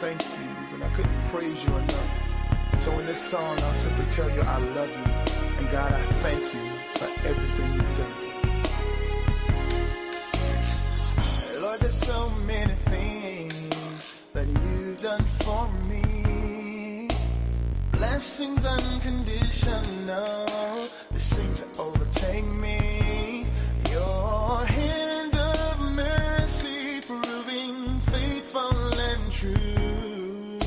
thank yous, and I couldn't praise you enough. So in this song, I'll simply tell you I love you, and God, I thank you for everything you've done. Lord, there's so many things that you've done for me. Blessings unconditional, they seem to overtake me. Your hand of mercy proving faithful and true.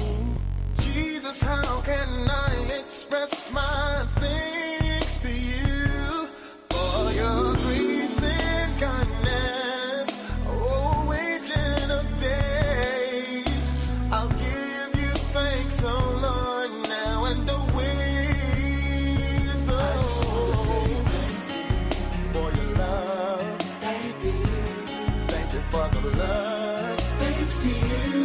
Jesus, how can I express my thanks to you for your grace and kindness, oh, agent of days. I'll give you thanks, oh Lord, now and always. For the love, thanks to you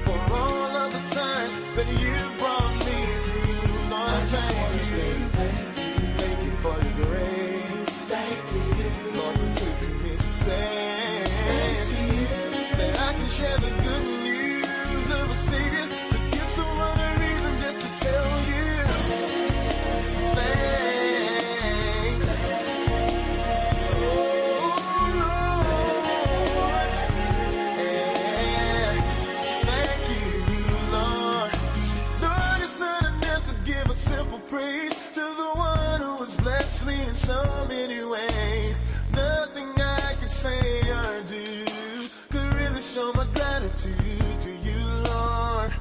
for all of the times that you brought me through. Lord, I just want to say thank you. Thank you for your grace. Thank you, Lord, for keeping me safe. Thanks to you that I can share the good news of a Savior, to give someone a reason just to tell you thanks. Praise to the one who has blessed me in so many ways. Nothing I can say or do could really show my gratitude to you, Lord.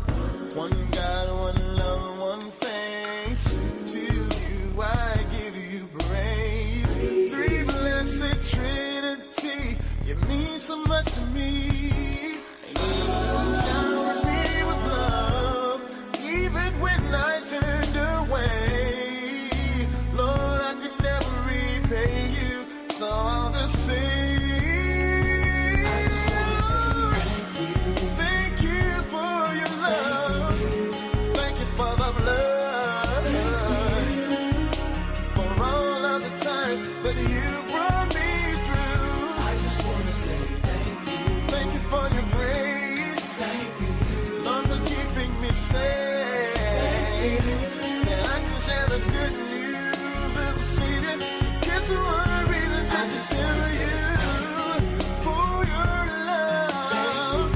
One God, one love, one faith. To you I give you praise. Three blessed Trinity, you mean so much to me. You showered me with love, even when I turned away. Lord, I could never repay you, so I'll just say, I just want to say thank you for your love. Thank you for the blood. Thanks to you for all of the times that you brought me through. I just want to say thank you. Thank you for your grace. Thank you, Lord, for keeping me safe. Thanks to you that I can share the good news of a Savior, to give someone a reason just to tell you for your love.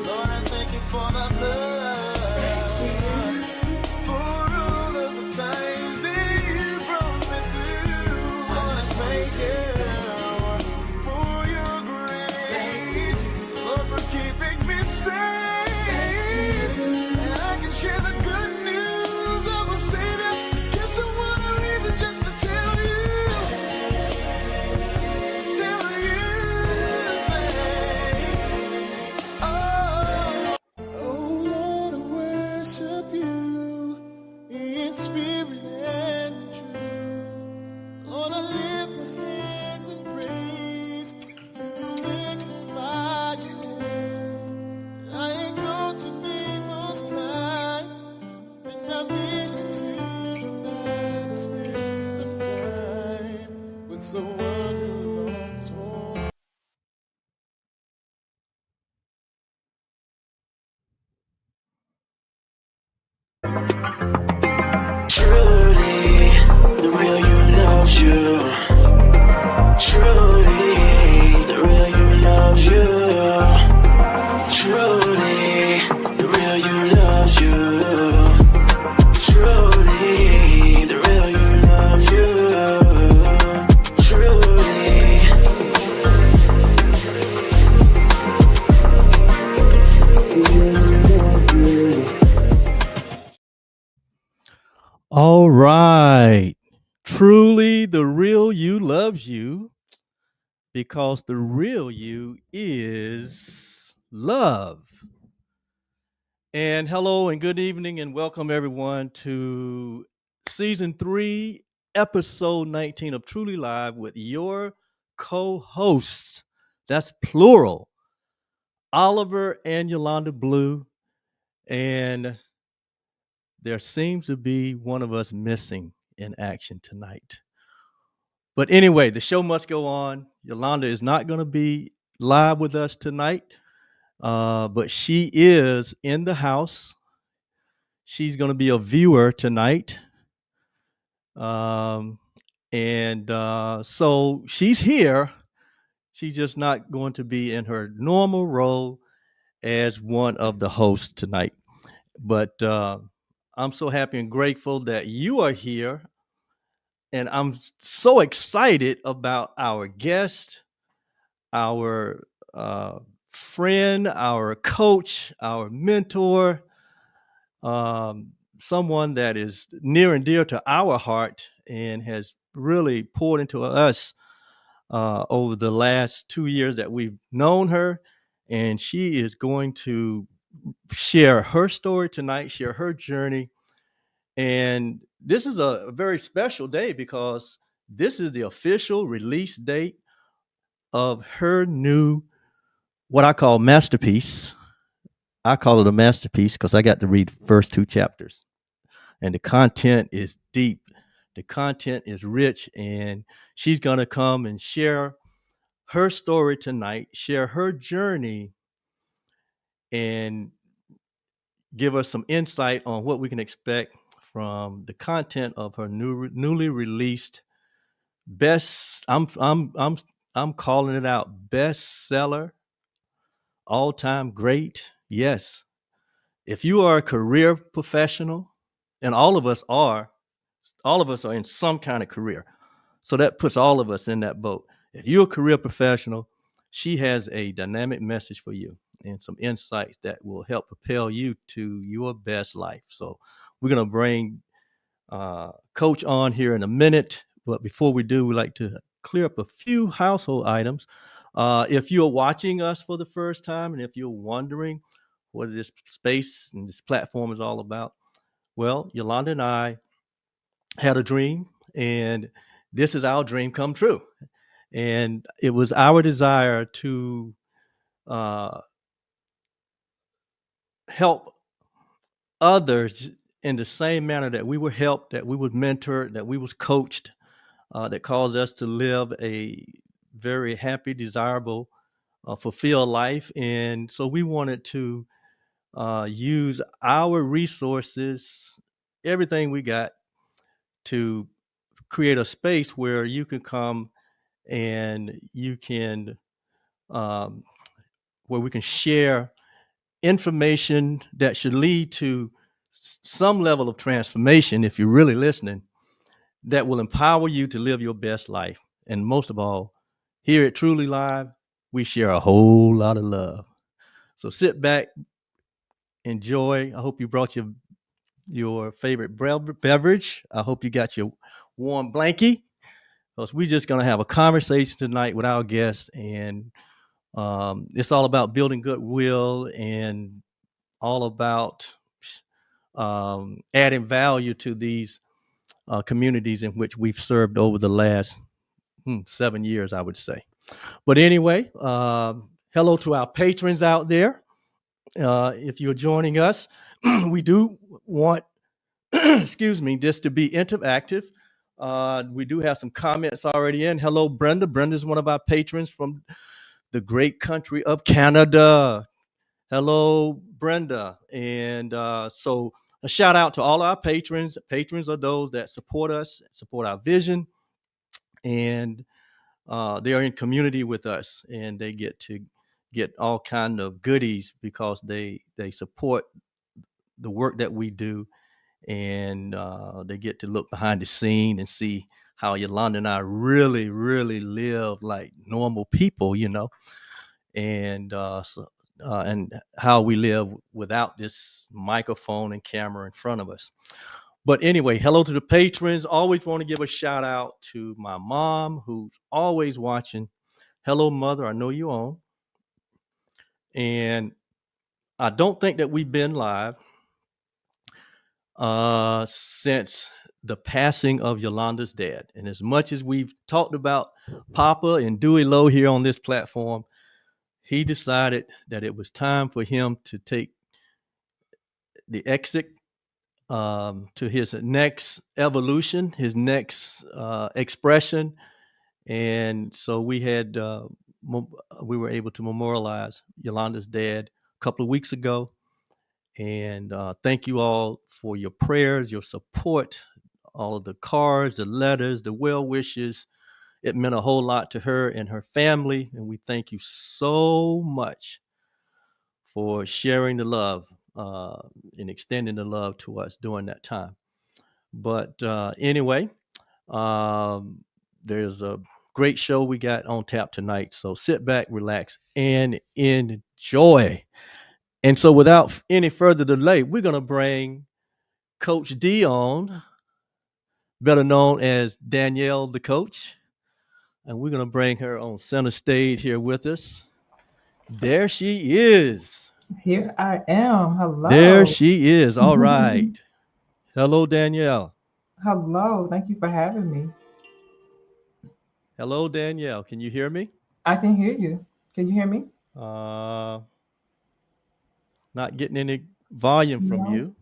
Lord, I thank you for the blood. Thanks to you for all of the times that you brought me through. Lord, I thank you for your grace. Lord, for keeping me safe. And I can share the good news of a Savior, to give someone a reason just to tell you thanks. Oh Lord, I worship you in spirit and in truth. Lord, I lift my hands in praise to magnify your name. I exalt your name most high, and I beg you to tonight to spend some time with someone who longs for. Truly, the real you loves you. Truly, the real you loves you. Truly, the real you loves you. Truly, the real you loves you. Truly. All right. Truly, the real you loves you, because the real you is love. And hello and good evening and welcome everyone to season 3, episode 19 of Truly Live with your co-hosts. That's plural. Oliver and Yolanda Blue. And there seems to be one of us missing in action tonight. But anyway, the show must go on. Yolanda is not going to be live with us tonight. but she is in the house. She's going to be a viewer tonight. Um, and so she's here. She's just not going to be in her normal role as one of the hosts tonight. But I'm so happy and grateful that you are here. And I'm so excited about our guest, our friend, our coach, our mentor, someone that is near and dear to our heart and has really poured into us over the last 2 years that we've known her. And she is going to share her story tonight, share her journey. And this is a very special day because this is the official release date of her new, what I call masterpiece. I call it a masterpiece because I got to read the first 2 chapters. And the content is deep. The content is rich. And she's going to come and share her story tonight, share her journey, and give us some insight on what we can expect from the content of her newly released best. I'm calling it out, bestseller, all time great. Yes, if you are a career professional, and all of us are in some kind of career, so that puts all of us in that boat. If you're a career professional, she has a dynamic message for you and some insights that will help propel you to your best life. So we're going to bring Coach on here in a minute. But before we do, we like to clear up a few household items. If you're watching us for the first time and if you're wondering what this space and this platform is all about, well, Yolanda and I had a dream, and this is our dream come true. And it was our desire to uh, help others in the same manner that we were helped, that we was mentored, that we was coached, that caused us to live a very happy, desirable, fulfilled life. And so we wanted to use our resources, everything we got, to create a space where you can come and you can um, where we can share information that should lead to some level of transformation, if you're really listening, that will empower you to live your best life. And most of all, here at Truly Live, we share a whole lot of love. So sit back, enjoy. I hope you brought your favorite beverage. I hope you got your warm blankie, because we're just going to have a conversation tonight with our guest. And it's all about building goodwill and all about adding value to these communities in which we've served over the last 7 years, I would say. But anyway, hello to our patrons out there. If you're joining us, we do want, excuse me, this to be interactive. We do have some comments already in. Hello, Brenda. Brenda's one of our patrons from the great country of Canada. Hello, Brenda. And so a shout out to all our patrons. Patrons are those that support us, support our vision, and they are in community with us, and they get to get all kind of goodies because they support the work that we do, and they get to look behind the scene and see how Yolanda and I really, really live like normal people, and and how we live without this microphone and camera in front of us. But anyway, hello to the patrons. Always want to give a shout out to my mom, who's always watching. Hello, mother. I know you on. And I don't think that we've been live since the passing of Yolanda's dad. And as much as we've talked about Papa and Dewey Lowe here on this platform, he decided that it was time for him to take the exit to his next evolution, his next expression. And so we had we were able to memorialize Yolanda's dad a couple of weeks ago. And thank you all for your prayers, your support, all of the cards, the letters, the well wishes. It meant a whole lot to her and her family. And we thank you so much for sharing the love uh, and extending the love to us during that time. But anyway, um, there's a great show we got on tap tonight. So sit back, relax, and enjoy. And so, without any further delay, we're going to bring Coach D on, better known as Danielle the Coach. And we're going to bring her on center stage here with us. There she is. Here I am. There Hello. she is. All right. Hello, Danielle. Hello. Thank you for having me. Hello, Danielle. Can you hear me? I can hear you. Can you hear me? Uh, Not getting any volume from No. you.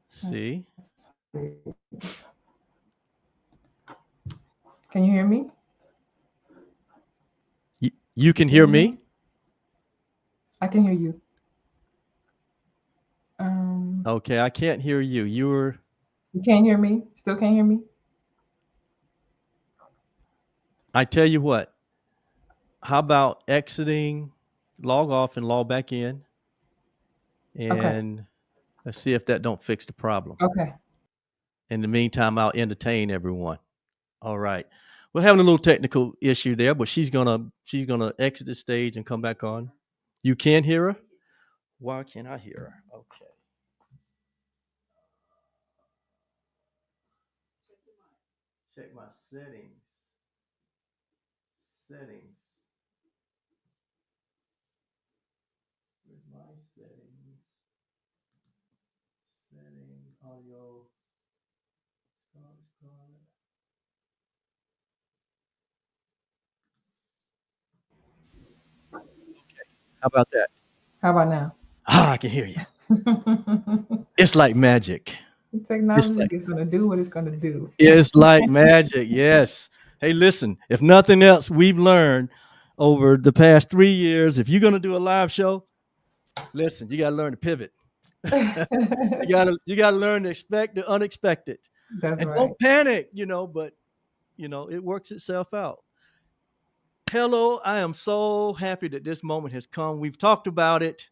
See, Let's see. Can you hear me? you can Can hear you hear me? me? I can hear you. Um, Okay, I can't hear you. you can't hear me? Still can't hear me? I tell you what, how about exiting, log off and log back in, Okay. and let's see if that don't fix the problem. Okay. In the meantime, I'll entertain everyone. All right. We're having a little technical issue there, but she's gonna exit the stage and come back on. You can hear her? Why can't I hear her? Okay. Check my settings. Settings. Where's my settings? Setting audio. How about that? How about now? Ah, I can hear you. It's like magic. It's Technology like is going to do what it's going to do. it's like magic. Yes. Hey, listen. If nothing else, we've learned over the past 3 years. If you're gonna do a live show, listen. You gotta learn to pivot. You gotta learn to expect the unexpected, That's and right. don't panic. But it works itself out. Hello, I am so happy that this moment has come. We've talked about it,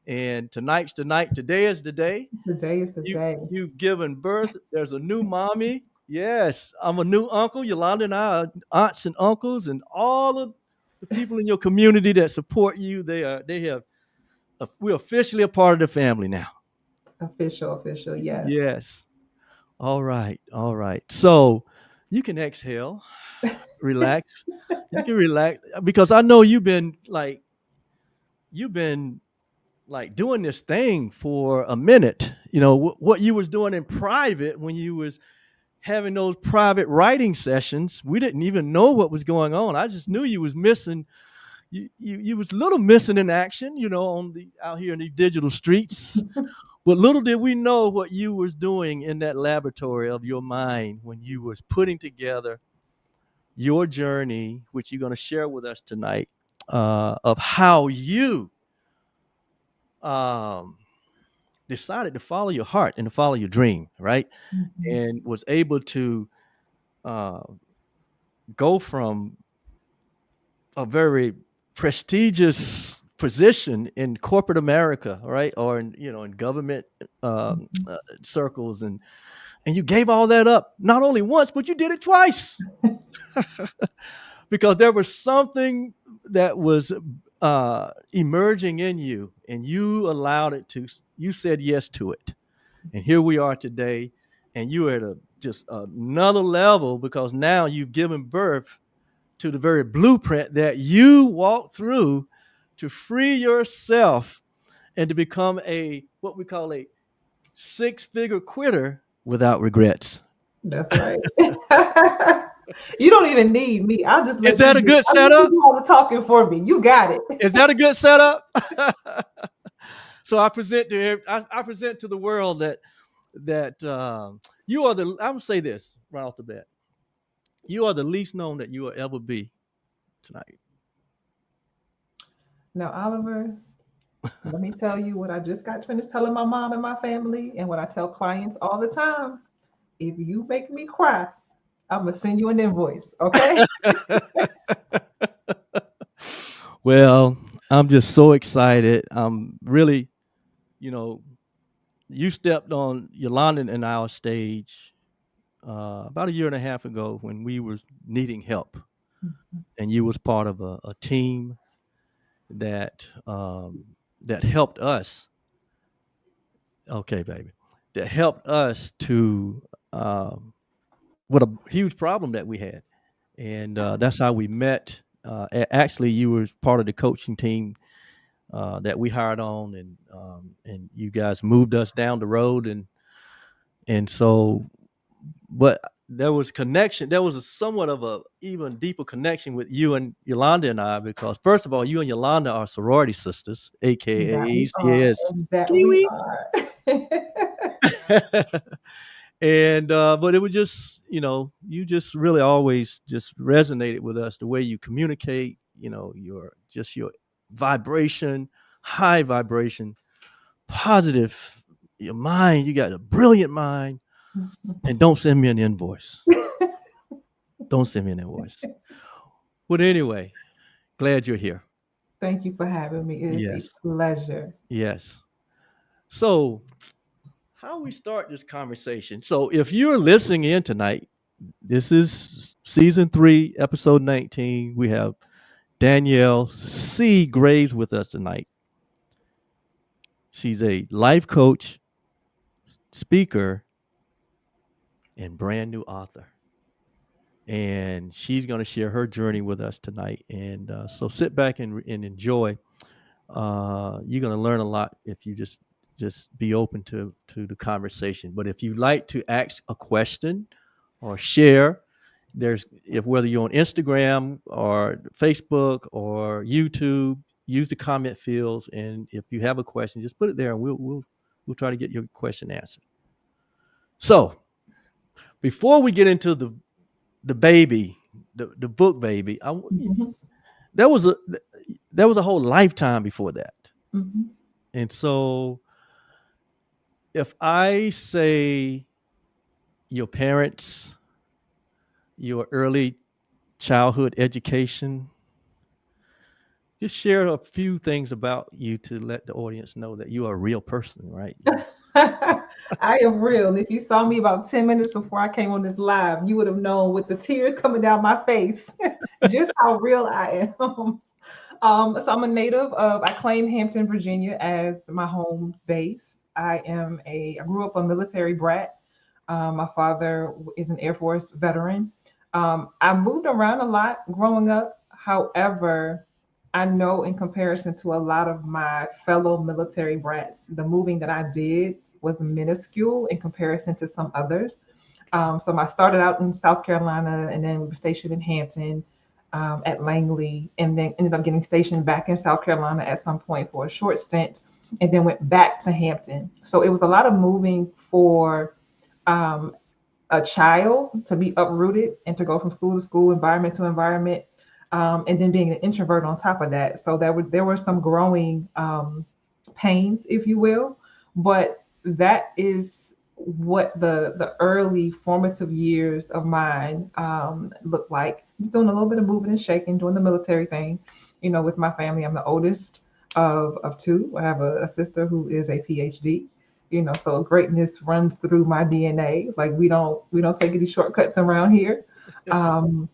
and tonight's the night. Today is the day. Today is the You day. you've given birth. There's a new mommy. Yes, I'm a new uncle. Yolanda and I are aunts and uncles, and all of the people in your community that support you. We're officially a part of the family now. Official, official. Yes. Yes. All right. All right. So you can exhale, relax. You can relax because I know you've been like doing this thing for a minute. What you was doing in private when you was having those private writing sessions. We didn't even know what was going on. I just knew you was missing. You was a little missing in action. On the out here in the digital streets. But little did we know what you was doing in that laboratory of your mind when you was putting together your journey, which you're going to share with us tonight, of how you um, decided to follow your heart and to follow your dream, right? Mhm. And was able to uh, go from a very prestigious position in corporate America, right, or in government circles, and you gave all that up not only once, but you did it twice because there was something that was emerging in you, and you allowed it to. You said yes to it, and here we are today, and you are at just another level because now you've given birth to the very blueprint that you walked through to free yourself and to become a what we call a six-figure quitter without regrets. That's right. You don't even need me. I'll just Is let you that a do. good I'll let you setup? do all the talking for me. You got it. Is that a good setup? So I present to the world that you are the. I'm gonna say this right off the bat. You are the least known that you will ever be tonight? Now, Oliver, let me tell you what I just got finished telling my mom and my family, and what I tell clients all the time. If you make me cry, I'm gonna send you an invoice, okay? Well, I'm just so excited. I'm really, you know, you stepped on Yolanda and our stage about a year and a half ago when we was needing help, and you was part of a team that that helped us. Okay, baby, that helped us to um, with a huge problem that we had, and that's how we met. Actually, you were part of the coaching team that we hired on, and you guys moved us down the road, and so, but there was connection. There was a somewhat of a even deeper connection with you and Yolanda and I, because first of all, you and Yolanda are sorority sisters, That we AKAs. are, Yes, and that we Skiwi. are. And but it was just, you just really always just resonated with us, the way you communicate, your vibration, high vibration, positive, your mind, you got a brilliant mind. And don't send me an invoice. Don't send me an invoice. But anyway, glad you're here. Thank you for having me. It is a Yes, pleasure. yes. So how we start this conversation, so if you're listening in tonight, this is season 3, episode 19. We have Danielle C Graves with us tonight. She's a life coach, speaker, and brand new author. And she's going to share her journey with us tonight. And so sit back and enjoy. You're going to learn a lot if you just be open to the conversation. But if you like to ask a question or share, there's, if whether you're on Instagram or Facebook or YouTube, use the comment fields, and if you have a question, just put it there, and we'll try to get your question answered. So before we get into the baby, the book baby, Mhm, there was a there was a whole lifetime before that, mhm. and so if I say your parents, your early childhood education, just share a few things about you to let the audience know that you are a real person, right? I am real. If you saw me about 10 minutes before I came on this live, you would have known with the tears coming down my face just how real I am. So I'm a native of, I claim Hampton, Virginia as my home base. I grew up a military brat. My father is an Air Force veteran. I moved around a lot growing up. However, I know in comparison to a lot of my fellow military brats, the moving that I did was minuscule in comparison to some others. So I started out in South Carolina, and then we were stationed in Hampton, at Langley, and then ended up getting stationed back in South Carolina at some point for a short stint, and then went back to Hampton. So it was a lot of moving for um, a child to be uprooted and to go from school to school, environment to environment, and then being an introvert on top of that. So there were some growing pains, if you will, but that is what the early formative years of mine looked like. Doing a little bit of moving and shaking, doing the military thing, with my family. I'm the oldest of two. I have a sister who is a PhD. So greatness runs through my DNA. Like we don't take any shortcuts around here. Um,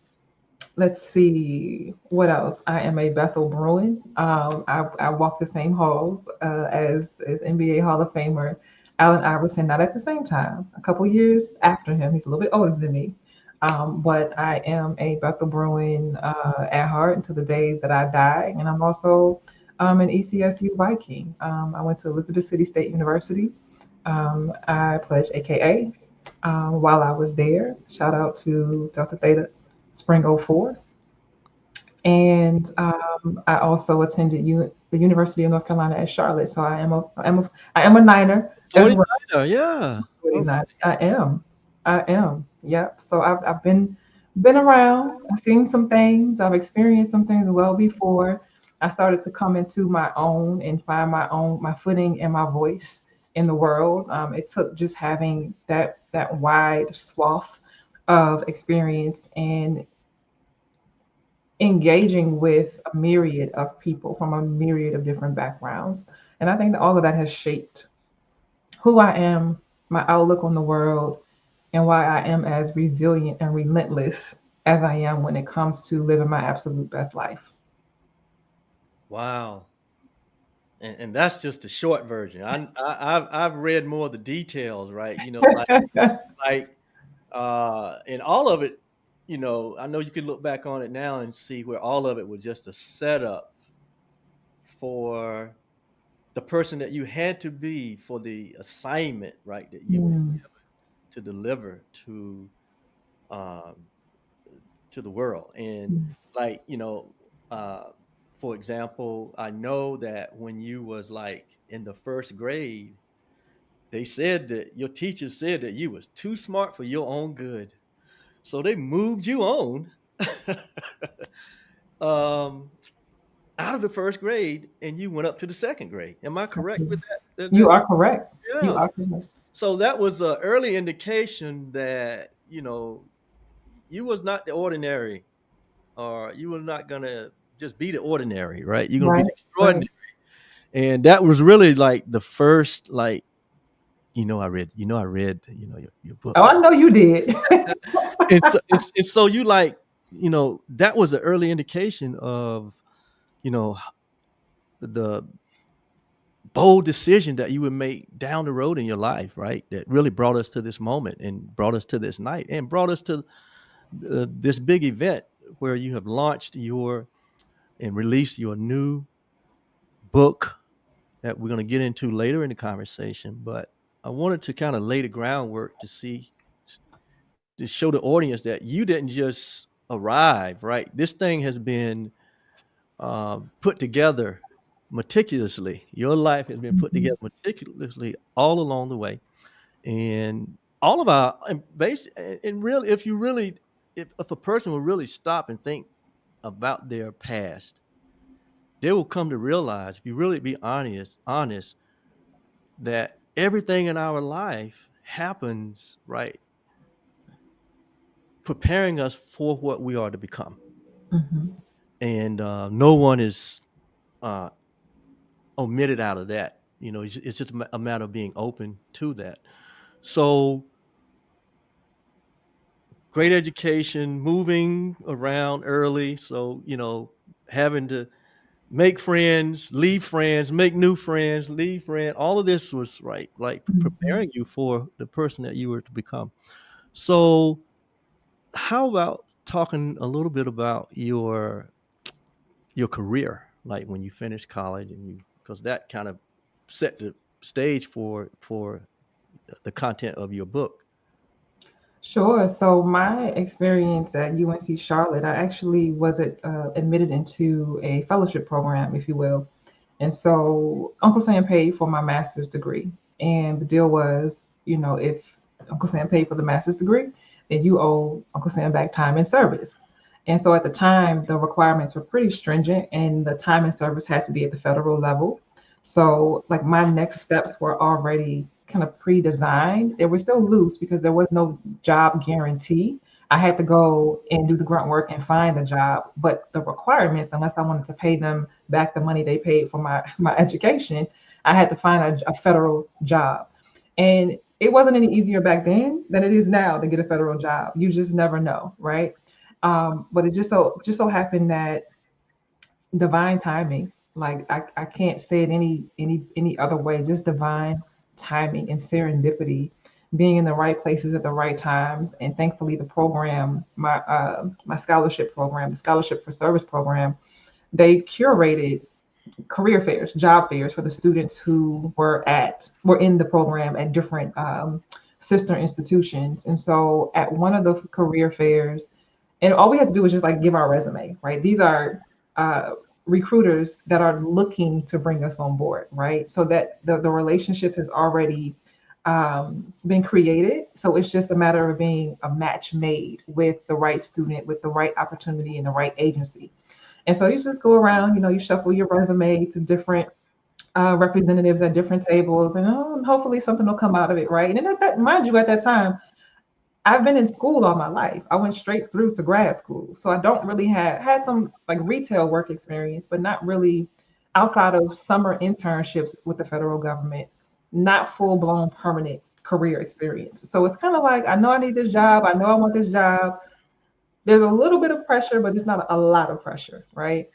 let's see what else. I am a Bethel Bruin. I walk the same halls as NBA Hall of Famer Allen Iverson. Not at the same time. A couple years after him. He's a little bit older than me. But I am a Bethel Bruin at heart until the day that I die, and I'm also an ECSU Viking. I went to Elizabeth City State University. I pledged AKA while I was there. Shout out to Delta Theta Spring '04. And I also attended the University of North Carolina at Charlotte. So I am a Niner as well. 49er, yeah. Okay. 49. I am. Yep. So I've been Been around. I've seen some things. I've experienced some things well before I started to come into my own and find my footing and my voice in the world. It took just having that wide swath of experience and engaging with a myriad of people from a myriad of different backgrounds. And I think that all of that has shaped who I am, my outlook on the world, and why I am as resilient and relentless as I am when it comes to living my absolute best life. Wow. And that's just the short version. I've read more of the details, right? Like and all of it, I know you can look back on it now and see where all of it was just a setup for the person that you had to be for the assignment, right, that you were Mm, to deliver um, to the world. And mm, like, uh, for example, I know that when you was like in the first grade, they said that your teacher said that you was too smart for your own good. So they moved you on um, out of the first grade and you went up to the second grade. Am I correct with absolutely. that? You are correct. You Yeah. are correct. So that was an early indication that, you was not the ordinary or you were not going to just be the ordinary, right? You're going to be Right, the right. extraordinary. And that was really like the first, like, I read, your book. Oh, I know you did. And so you like, that was an early indication of, you know, the bold decision that you would make down the road in your life, right? That really brought us to this moment and brought us to this night and brought us to this big event where you have launched your and released your new book that we're going to get into later in the conversation. But I wanted to kind of lay the groundwork to show the audience that you didn't just arrive, right? This thing has been put together meticulously. Your life has been put Mhm, together meticulously all along the way. And all of our and base and really, if you really if a person will really stop and think about their past, they will come to realize, if you really be honest, that everything in our life happens, right, preparing us for what we are to become. mhm. And no one is uh, omitted out of that. It's just a matter of being open to that. So great education, moving around early. So, having to make friends, leave friends, make new friends, leave friends. All of this was right, like Mhm. preparing you for the person that you were to become. So, how about talking a little bit about your career, like when you finished college and because that kind of set the stage for the content of your book. Sure. So my experience at UNC Charlotte, I actually was admitted into a fellowship program, if you will. And so Uncle Sam paid for my master's degree. And the deal was, if Uncle Sam paid for the master's degree, then you owe Uncle Sam back time and service. And so at the time, the requirements were pretty stringent, and the time and service had to be at the federal level. So, like, my next steps were already kind of pre-designed. They were still loose because there was no job guarantee. I had to go and do the grunt work and find a job, but the requirements, unless I wanted to pay them back the money they paid for my education, I had to find a federal job. And it wasn't any easier back then than it is now to get a federal job. You just never know, right? But it just so happened that divine timing. Like I can't say it any other way. Just divine timing and serendipity, being in the right places at the right times. And thankfully, the program, my scholarship program, the scholarship for service program, they curated career fairs, job fairs for the students who were in the program at different sister institutions. And so at one of the career fairs, and all we had to do was just like give our resume, right? These are uh, recruiters that are looking to bring us on board, right? So that the relationship has already been created. So it's just a matter of being a match made with the right student, with the right opportunity, and the right agency. And so you just go around, you shuffle your resume to different representatives at different tables, and hopefully something will come out of it, right? And then mind you, at that time, I've been in school all my life. I went straight through to grad school. So I don't really had some like retail work experience, but not really outside of summer internships with the federal government, not full blown permanent career experience. So it's kind of like, I know I need this job. I know I want this job. There's a little bit of pressure, but it's not a lot of pressure, right?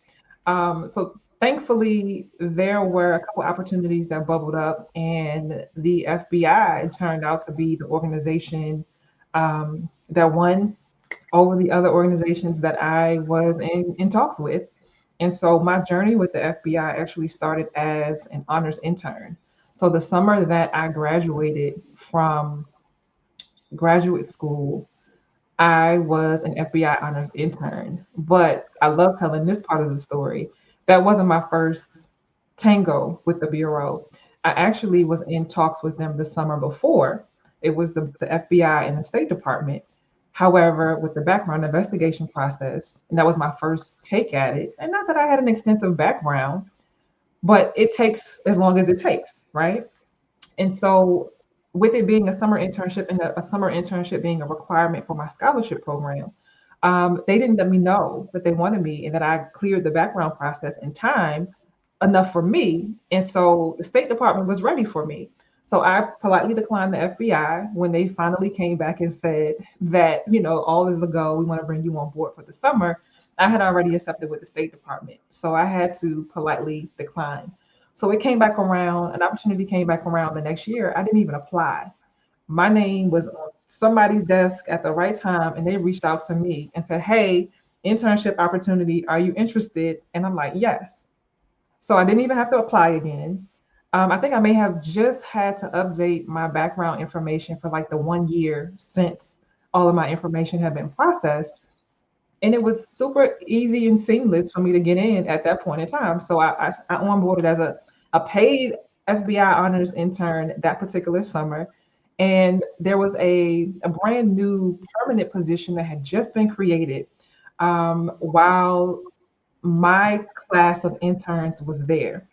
So thankfully, there were a couple opportunities that bubbled up, and the FBI turned out to be the organization that won over the other organizations that I was in talks with. And so my journey with the FBI actually started as an honors intern. So the summer that I graduated from graduate school, I was an FBI honors intern. But I love telling this part of the story. That wasn't my first tango with the Bureau. I actually was in talks with them the summer before. It was the FBI and the State Department. However, with the background investigation process, and that was my first take at it, and not that I had an extensive background, but it takes as long as it takes, right? And so, with it being a summer internship and a summer internship being a requirement for my scholarship program, they didn't let me know that they wanted me and that I cleared the background process in time enough for me. And so the State Department was ready for me. So I politely declined the FBI when they finally came back and said that, all is a go. We want to bring you on board for the summer. I had already accepted with the State Department. So I had to politely decline. So it came back around, an opportunity came back around the next year. I didn't even apply. My name was on somebody's desk at the right time, and they reached out to me and said, "Hey, internship opportunity, are you interested?" And I'm like, "Yes." So I didn't even have to apply again. I think I may have just had to update my background information for like the 1 year since all of my information had been processed. And it was super easy and seamless for me to get in at that point in time. So I onboarded as a paid FBI honors intern that particular summer. And there was a brand new permanent position that had just been created while my class of interns was there.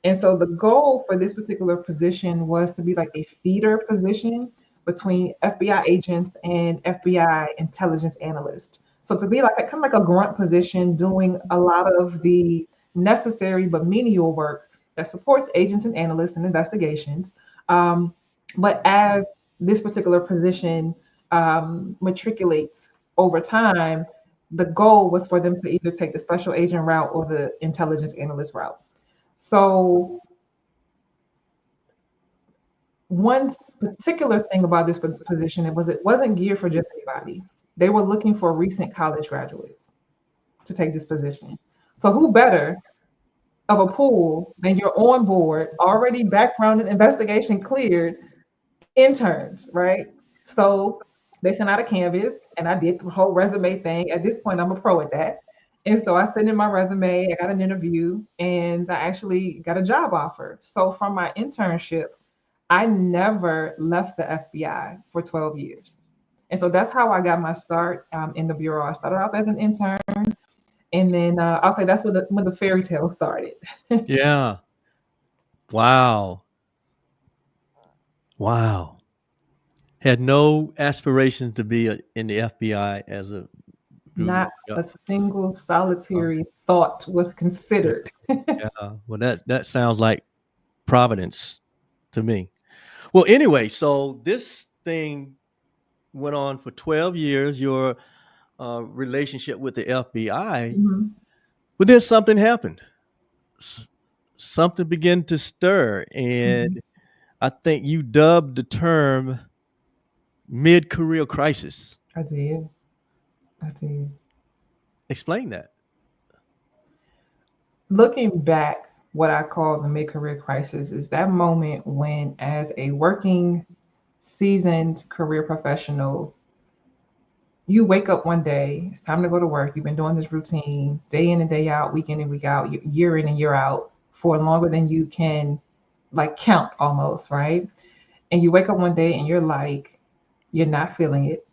And so the goal for this particular position was to be like a feeder position between FBI agents and FBI intelligence analysts. So to be like a kind of like a grunt position doing a lot of the necessary but menial work that supports agents and analysts and investigations. But as this particular position matriculates over time, the goal was for them to either take the special agent route or the intelligence analyst route. So one particular thing about this position, it wasn't geared for just anybody. They were looking for recent college graduates to take this position. So who better of a pool than your on board, already background and investigation cleared interns, right? So they sent out a canvas and I did the whole resume thing. At this point, I'm a pro at that. And so I sent in my resume, I got an interview, and I actually got a job offer. So from my internship, I never left the FBI for 12 years. And so that's how I got my start in the Bureau. I started off as an intern, and then I'll say that's when the fairy tale started. Yeah. Wow. Wow. Had no aspirations to be in the FBI as a Not yeah. a single solitary thought was considered. Yeah. Well, that sounds like providence to me. Well, anyway, so this thing went on for 12 years. Your relationship with the FBI, Mhm. but then something happened. Something began to stir, Mhm. and I think you dubbed the term mid-career crisis. I did. I did. Explain that. Looking back, what I call the mid-career crisis is that moment when, as a working, seasoned career professional, you wake up one day, it's time to go to work. You've been doing this routine day in and day out, week in and week out, year in and year out for longer than you can like count almost, right? And you wake up one day and you're like, you're not feeling it.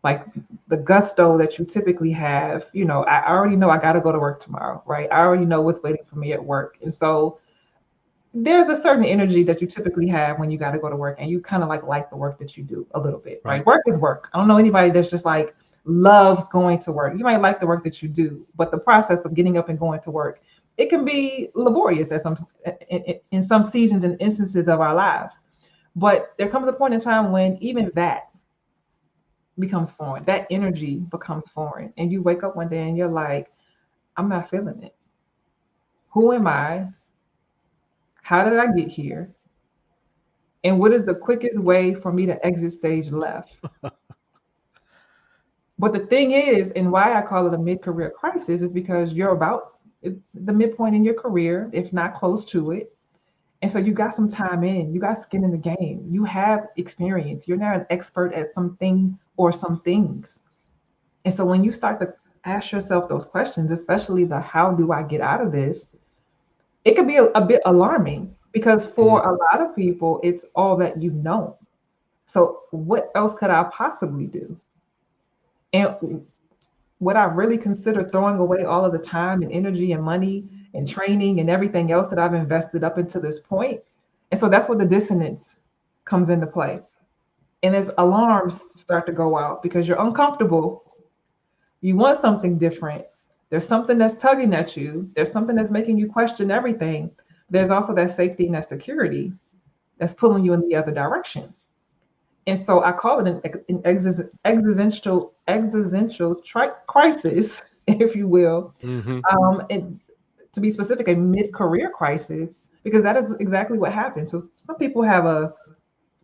Like the gusto that you typically have, I already know I got to go to work tomorrow, right? I already know what's waiting for me at work. And so there's a certain energy that you typically have when you got to go to work and you kind of like the work that you do a little bit, Right. right? Work is work. I don't know anybody that's just like loves going to work. You might like the work that you do, but the process of getting up and going to work, it can be laborious at in some seasons and instances of our lives. But there comes a point in time when even that becomes foreign. That energy becomes foreign. And you wake up one day and you're like, I'm not feeling it. Who am I? How did I get here? And what is the quickest way for me to exit stage left? But the thing is, and why I call it a mid-career crisis is because you're about the midpoint in your career, if not close to it. And so you got some time in, you got skin in the game, you have experience, you're now an expert at something or some things. And so when you start to ask yourself those questions, especially the how do I get out of this, it could be a bit alarming because Mhm. for a lot of people, it's all that you know. So what else could I possibly do? And would I really consider throwing away all of the time and energy and money and training and everything else that I've invested up until this point? And so that's where the dissonance comes into play. And as alarms start to go out because you're uncomfortable, you want something different. There's something that's tugging at you. There's something that's making you question everything. There's also that safety and that security that's pulling you in the other direction. And so I call it an existential crisis, if you will. Mhm. And to be specific, a mid-career crisis, because that is exactly what happens. So some people have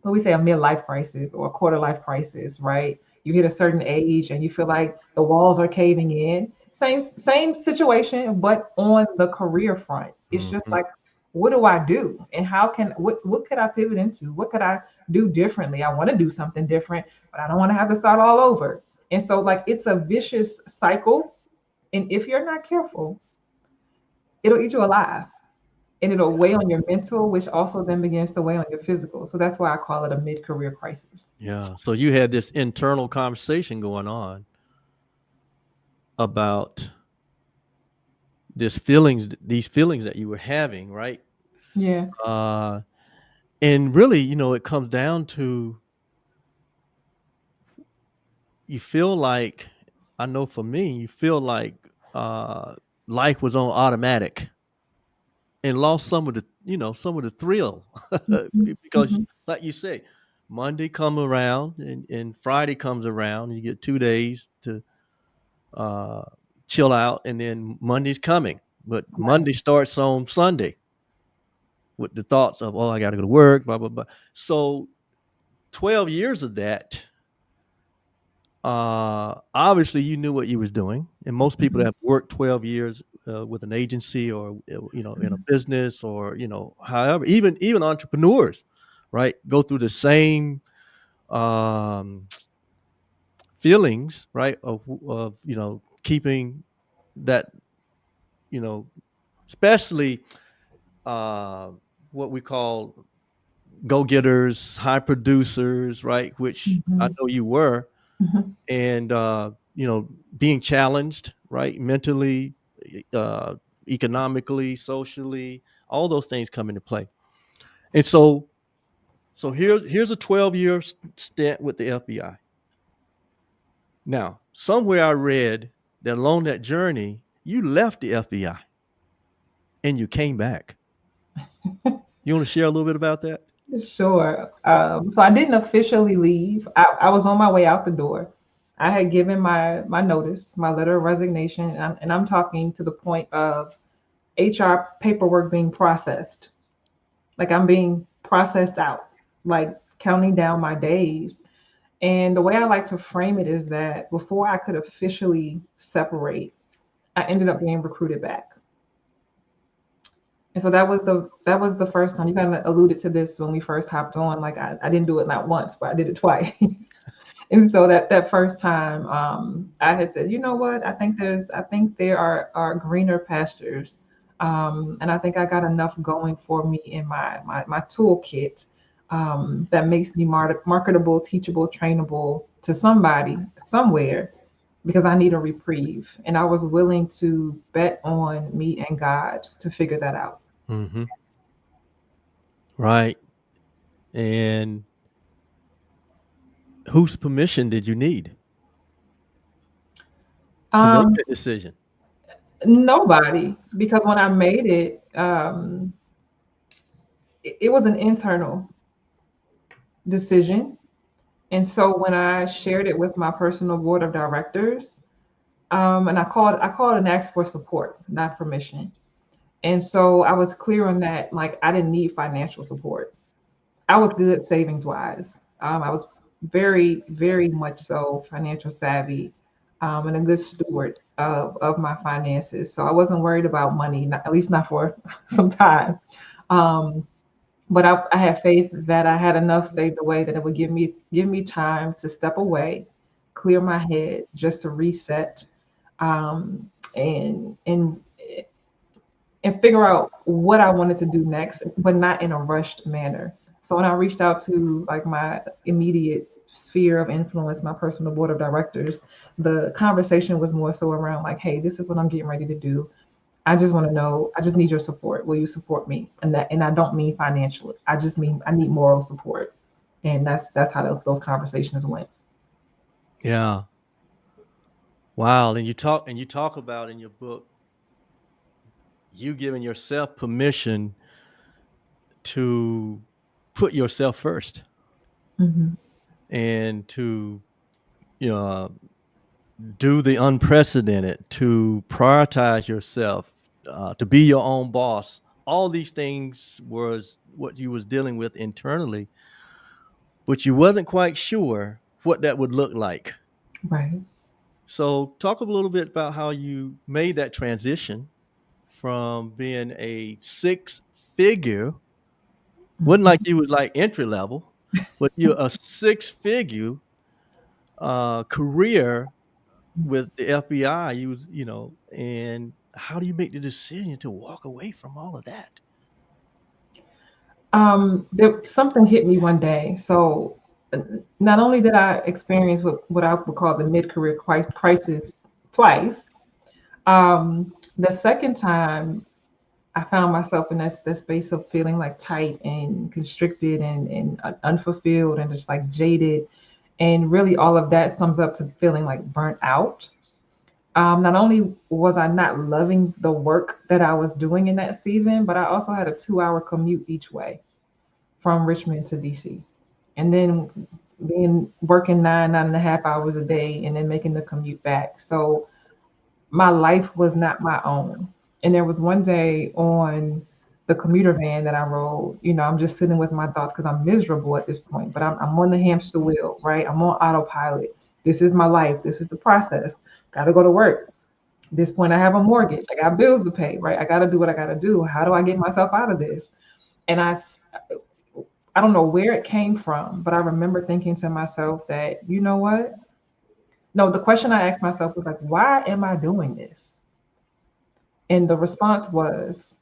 what we say, a midlife crisis or a quarter life crisis, right? You hit a certain age and you feel like the walls are caving in. Same situation, but on the career front, it's just Mhm. like, what do I do, and what could I pivot into? What could I do differently? I want to do something different, but I don't want to have to start all over. And so, like, it's a vicious cycle, and if you're not careful, it'll eat you alive and it'll weigh on your mental, which also then begins to weigh on your physical. So that's why I call it a mid-career crisis. Yeah. So you had this internal conversation going on about these feelings that you were having, right? Yeah. Uh, and really, it comes down to you feel like, I know for me, you feel like uh, life was on automatic and lost some of the thrill Mhm, because, mhm. like you say, Monday come around and Friday comes around, and you get 2 days to uh, chill out, and then Monday's coming. But Right. Monday starts on Sunday with the thoughts of, oh, I got to go to work, blah blah blah. So 12 years of that, obviously you knew what you was doing, and most people that Mhm, have worked 12 years with an agency or in a mhm, business or however, even entrepreneurs, right, go through the same um, feelings, right, of keeping that, you know especially uh, what we call go-getters, high producers, right, which I mhm, know you were, mhm. and being challenged, right, mentally, uh, economically, socially, all those things come into play. And so here's a 12-year stint with the FBI. Now, somewhere I read that along that journey, you left the FBI and you came back. You want to share a little bit about that? Sure. So I didn't officially leave. I was on my way out the door. I had given my notice, my letter of resignation, and I'm talking to the point of HR paperwork being processed. Like I'm being processed out, like counting down my days. And the way I like to frame it is that before I could officially separate, I ended up being recruited back. And so that was the first time. You kind of alluded to this when we first hopped on. Like I didn't do it not once, but I did it twice. And so that first time, I had said, you know what? I think there are greener pastures, and I think I got enough going for me in my toolkit, that makes me marketable, teachable, trainable to somebody somewhere because I need a reprieve. And I was willing to bet on me and God to figure that out. Mm-hmm. Right. And whose permission did you need to make Um, that decision? Nobody, because when I made it, it was an internal decision. And so when I shared it with my personal board of directors, and I called and asked for support, not permission. And so I was clear on that, like I didn't need financial support. I was good savings wise. I was very, very much so financial savvy, and a good steward of my finances. So I wasn't worried about money, not, at least not for some time. Um, but I had faith that I had enough saved away that it would give me time to step away, clear my head, just to reset, um, and and and figure out what I wanted to do next, but not in a rushed manner. So when I reached out to like my immediate sphere of influence, my personal board of directors, the conversation was more so around like, hey, this is what I'm getting ready to do. I just want to know, I just need your support. Will you support me? And I don't mean financially. I just mean I need moral support. And that's how those conversations went. Yeah. Wow. And you talk about in your book you giving yourself permission to put yourself first Hmm. and to you know do the unprecedented, to prioritize yourself, to be your own boss. All these things was what you was dealing with internally, but you wasn't quite sure what that would look like. Right. So talk a little bit about how you made that transition from being a six figure, wasn't like Mhm. you was like entry level, but you're a six figure career with the FBI. And how do you make the decision to walk away from all of that? Something hit me one day. So not only did I experience what I would call the mid-career crisis twice, the second time I found myself in that space of feeling like tight and constricted and unfulfilled and just like jaded. And really all of that sums up to feeling like burnt out. Not only was I not loving the work that I was doing in that season, but I also had a 2-hour commute each way from Richmond to DC. And then being working 9.5 hours a day and then making the commute back. So my life was not my own. And there was one day on the commuter van that I rode, I'm just sitting with my thoughts because I'm miserable at this point, but I'm on the hamster wheel, right? I'm on autopilot. This is my life. This is the process. Got to go to work. At this point, I have a mortgage. I got bills to pay, right? I got to do what I got to do. How do I get myself out of this? And I don't know where it came from, but I remember thinking to myself that, you know what? No, the question I asked myself was like, why am I doing this? And the response was,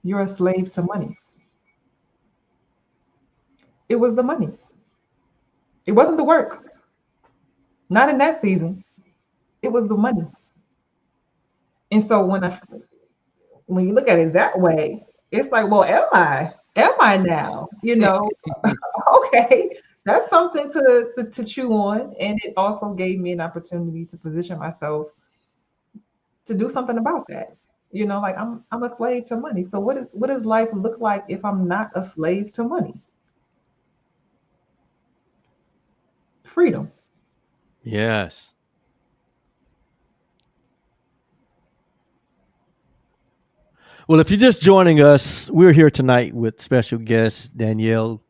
you're a slave to money. It was the money. It wasn't the work. Not in that season. It was the money. And so when you look at it that way, it's like, well, am I? Am I now? Okay. That's something to chew on. And it also gave me an opportunity to position myself to do something about that. Like I'm a slave to money. So what does life look like if I'm not a slave to money? Freedom. Yes. Well, if you're just joining us, we're here tonight with special guest Danielle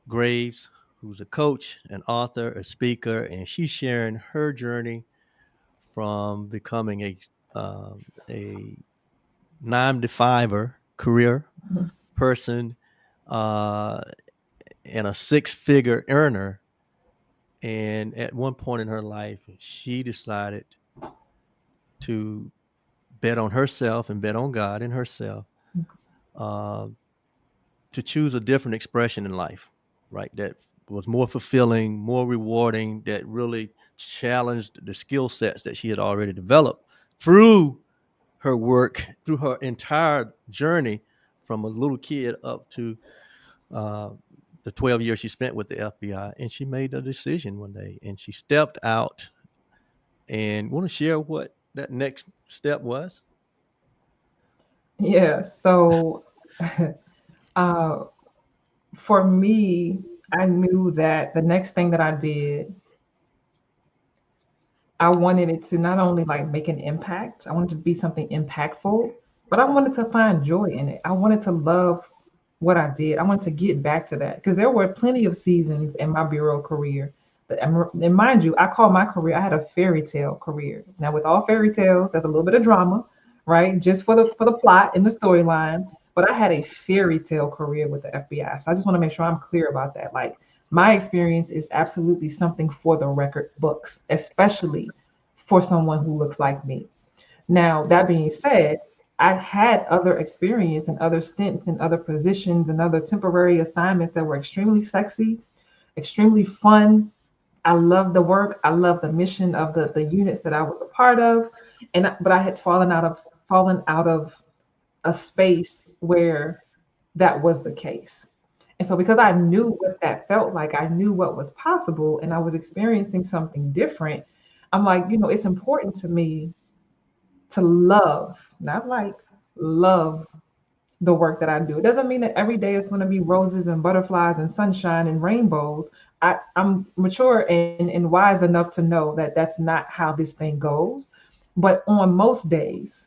Graves, who's a coach, an author, a speaker, and she's sharing her journey from becoming a 9 to 5 career Mhm. person, uh, and a six-figure earner. And at one point in her life, she decided to bet on herself and bet on God and herself, uh, to choose a different expression in life, right? That was more fulfilling, more rewarding, that really challenged the skill sets that she had already developed through her work, through her entire journey from a little kid up to uh, the 12 years she spent with the FBI. And she made a decision one day and she stepped out and want to share what that next step was. Yeah. So, uh, for me, I knew that the next thing that I did, I wanted it to not only like make an impact, I wanted it to be something impactful, but I wanted to find joy in it. I wanted to love what I did. I wanted to get back to that because there were plenty of seasons in my bureau career. And mind you, I call my career, I had a fairy tale career. Now, with all fairy tales, there's a little bit of drama, right? Just for the plot and the storyline. But I had a fairy tale career with the FBI. So I just want to make sure I'm clear about that. Like my experience is absolutely something for the record books, especially for someone who looks like me. Now, that being said, I had other experience and other stints and other positions and other temporary assignments that were extremely sexy, extremely fun. I love the work. I love the mission of the units that I was a part of. But I had fallen out of a space where that was the case. And so because I knew what that felt like, I knew what was possible and I was experiencing something different, I'm like, it's important to me to love, not like love the work that I do. It doesn't mean that every day is going to be roses and butterflies and sunshine and rainbows. I'm mature and wise enough to know that that's not how this thing goes. But on most days,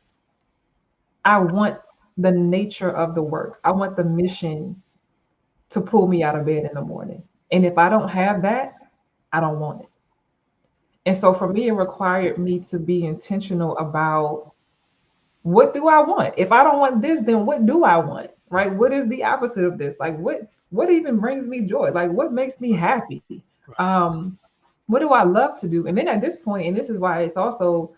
I want the nature of the work. I want the mission to pull me out of bed in the morning. And if I don't have that, I don't want it. And so for me, it required me to be intentional about what do I want? If I don't want this, then what do I want? Right? What is the opposite of this? Like what even brings me joy? Like what makes me happy? Um, what do I love to do? And then at this point, and this is why it's also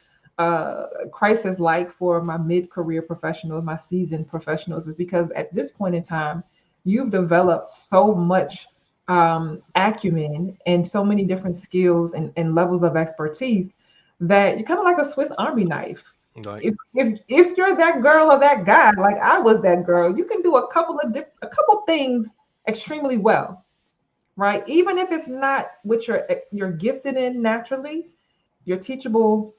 crisis like for my mid-career professionals, my seasoned professionals, is because at this point in time, you've developed so much acumen and so many different skills and levels of expertise that you're kind of like a Swiss Army knife. Right. If you're that girl or that guy, like I was that girl, you can do a couple things extremely well, right? Even if it's not what you're gifted in naturally, you're teachable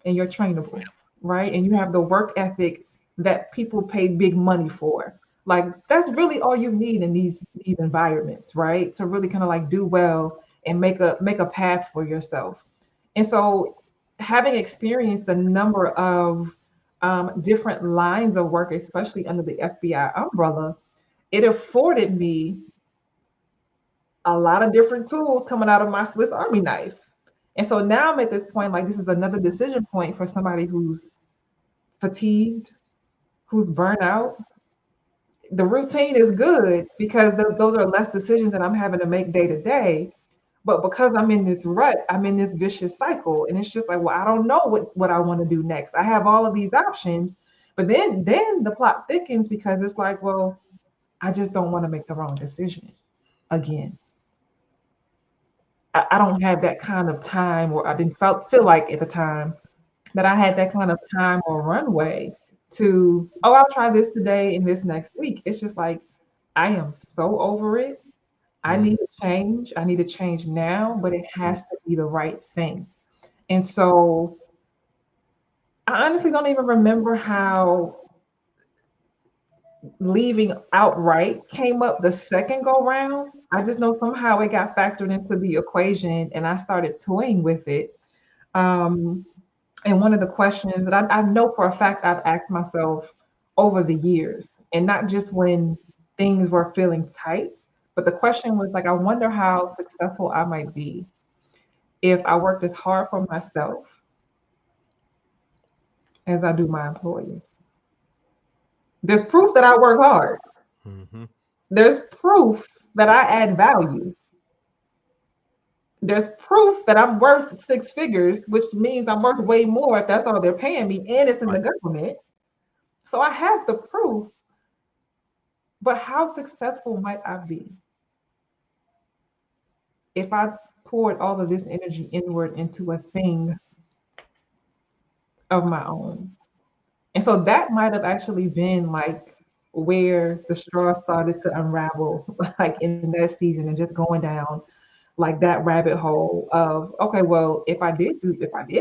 and you're trainable, right? And you have the work ethic that people pay big money for. Like that's really all you need in these environments, right? To really kind of like do well and make a path for yourself. And so having experienced a number of different lines of work, especially under the FBI umbrella, it afforded me a lot of different tools coming out of my Swiss Army knife. And so now I'm at this point, like this is another decision point for somebody who's fatigued, who's burnt out. The routine is good because those are less decisions that I'm having to make day to day. But because I'm in this rut, I'm in this vicious cycle. And it's just like, well, I don't know what I want to do next. I have all of these options. But then the plot thickens because it's like, well, I just don't want to make the wrong decision again. I don't have that kind of time, or I didn't feel like at the time that I had that kind of time or runway to, oh, I'll try this today and this next week. It's just like, I am so over it. I Mm. need to change. I need to change now, but it has to be the right thing. And so I honestly don't even remember how leaving outright came up the second go round. I just know somehow it got factored into the equation and I started toying with it. Um, and one of the questions that I know for a fact I've asked myself over the years, and not just when things were feeling tight, but the question was like, I wonder how successful I might be if I worked as hard for myself as I do my employer. There's proof that I work hard. Mm-hmm. There's proof that I add value. There's proof that I'm worth six figures, which means I'm worth way more if that's all they're paying me, and it's in the Right. government. So I have the proof. But how successful might I be if I poured all of this energy inward into a thing of my own? And so that might have actually been like where the straw started to unravel, like in that season, and just going down like that rabbit hole of, okay, well, if I did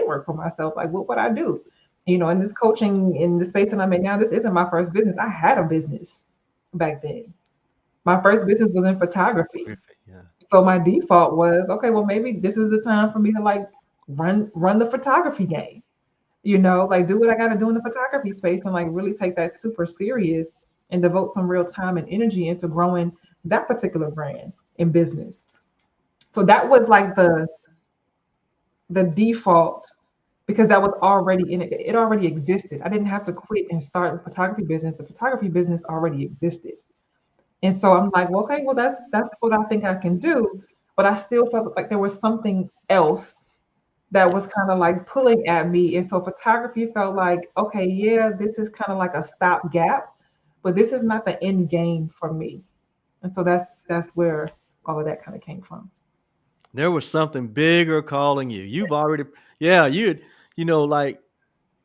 work for myself, like what would I do? You know, in this coaching, in the space that I'm in now, this isn't my first business. I had a business back then. My first business was in photography. Yeah. So my default was, okay, well, maybe this is the time for me to like run the photography game, you know, like do what I got to do in the photography space and like really take that super serious and devote some real time and energy into growing that particular brand in business. So that was like the default because that was already in it. It already existed. I didn't have to quit and start the photography business. The photography business already existed. And so I'm like, well, okay, well, that's what I think I can do. But I still felt like there was something else that was kind of like pulling at me. And so photography felt like, okay, yeah, this is kind of like a stopgap, but this is not the end game for me. And so that's where all of that kind of came from. There was something bigger calling you. You've already, yeah, like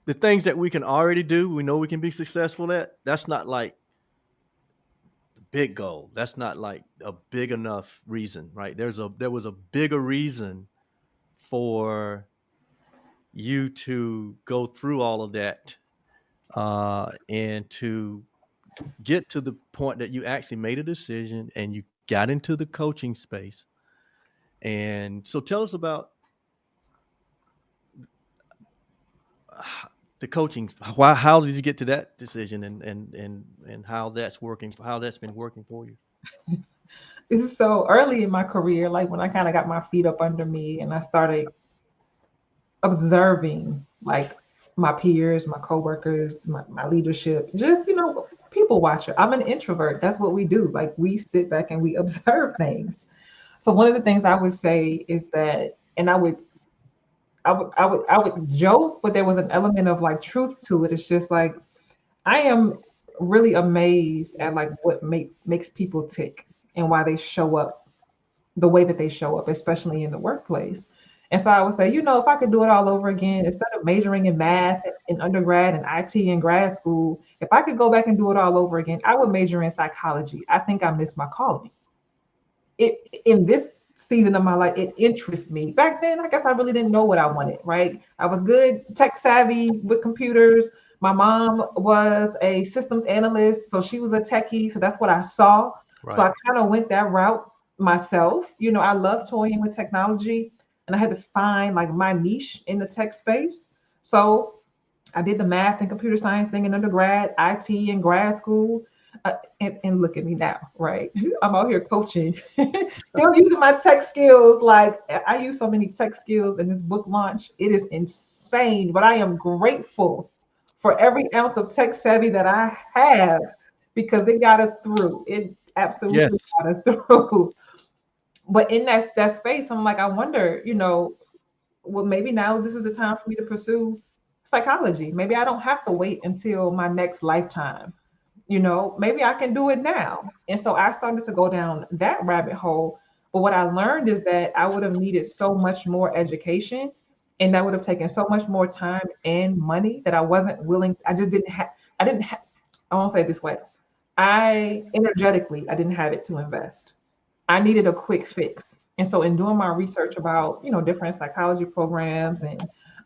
the things that we can already do, we know we can be successful at. That's not like the big goal. That's not like a big enough reason, right? There was a bigger reason for you to go through all of that and to get to the point that you actually made a decision and you got into the coaching space. And so tell us about the coaching. How did you get to that decision and how that's working, how that's been working for you? This is so early in my career, like when I kind of got my feet up under me and I started observing like my peers, my coworkers, my leadership, just, you know, people watcher. I'm an introvert. That's what we do. Like we sit back and we observe things. So one of the things I would say is that, and I would joke, but there was an element of like truth to it. It's just like I am really amazed at like what makes people tick and why they show up the way that they show up, especially in the workplace. And so I would say, you know, if I could do it all over again, instead of majoring in math in undergrad and IT in grad school, if I could go back and do it all over again, I would major in psychology. I think I missed my calling. It in this season of my life, it interests me. Back then, I guess I really didn't know what I wanted, right? I was good tech savvy with computers. My mom was a systems analyst, so she was a techie. So that's what I saw. So Right. I kind of went that route myself. You know, I love toying with technology and I had to find like my niche in the tech space. So I did the math and computer science thing in undergrad, IT in grad school. And look at me now, right? I'm out here coaching, still using my tech skills. Like I use so many tech skills in this book launch. It is insane, but I am grateful for every ounce of tech savvy that I have because it got us through. It absolutely Yes. got us through. But in that space, I'm like, I wonder, you know, well, maybe now this is the time for me to pursue psychology. Maybe I don't have to wait until my next lifetime. You know, maybe I can do it now. And so I started to go down that rabbit hole. But what I learned is that I would have needed so much more education and that would have taken so much more time and money that I wasn't willing. I just didn't have, I didn't have, I won't say it this way. I didn't have it to invest. I needed a quick fix. And so in doing my research about, you know, different psychology programs and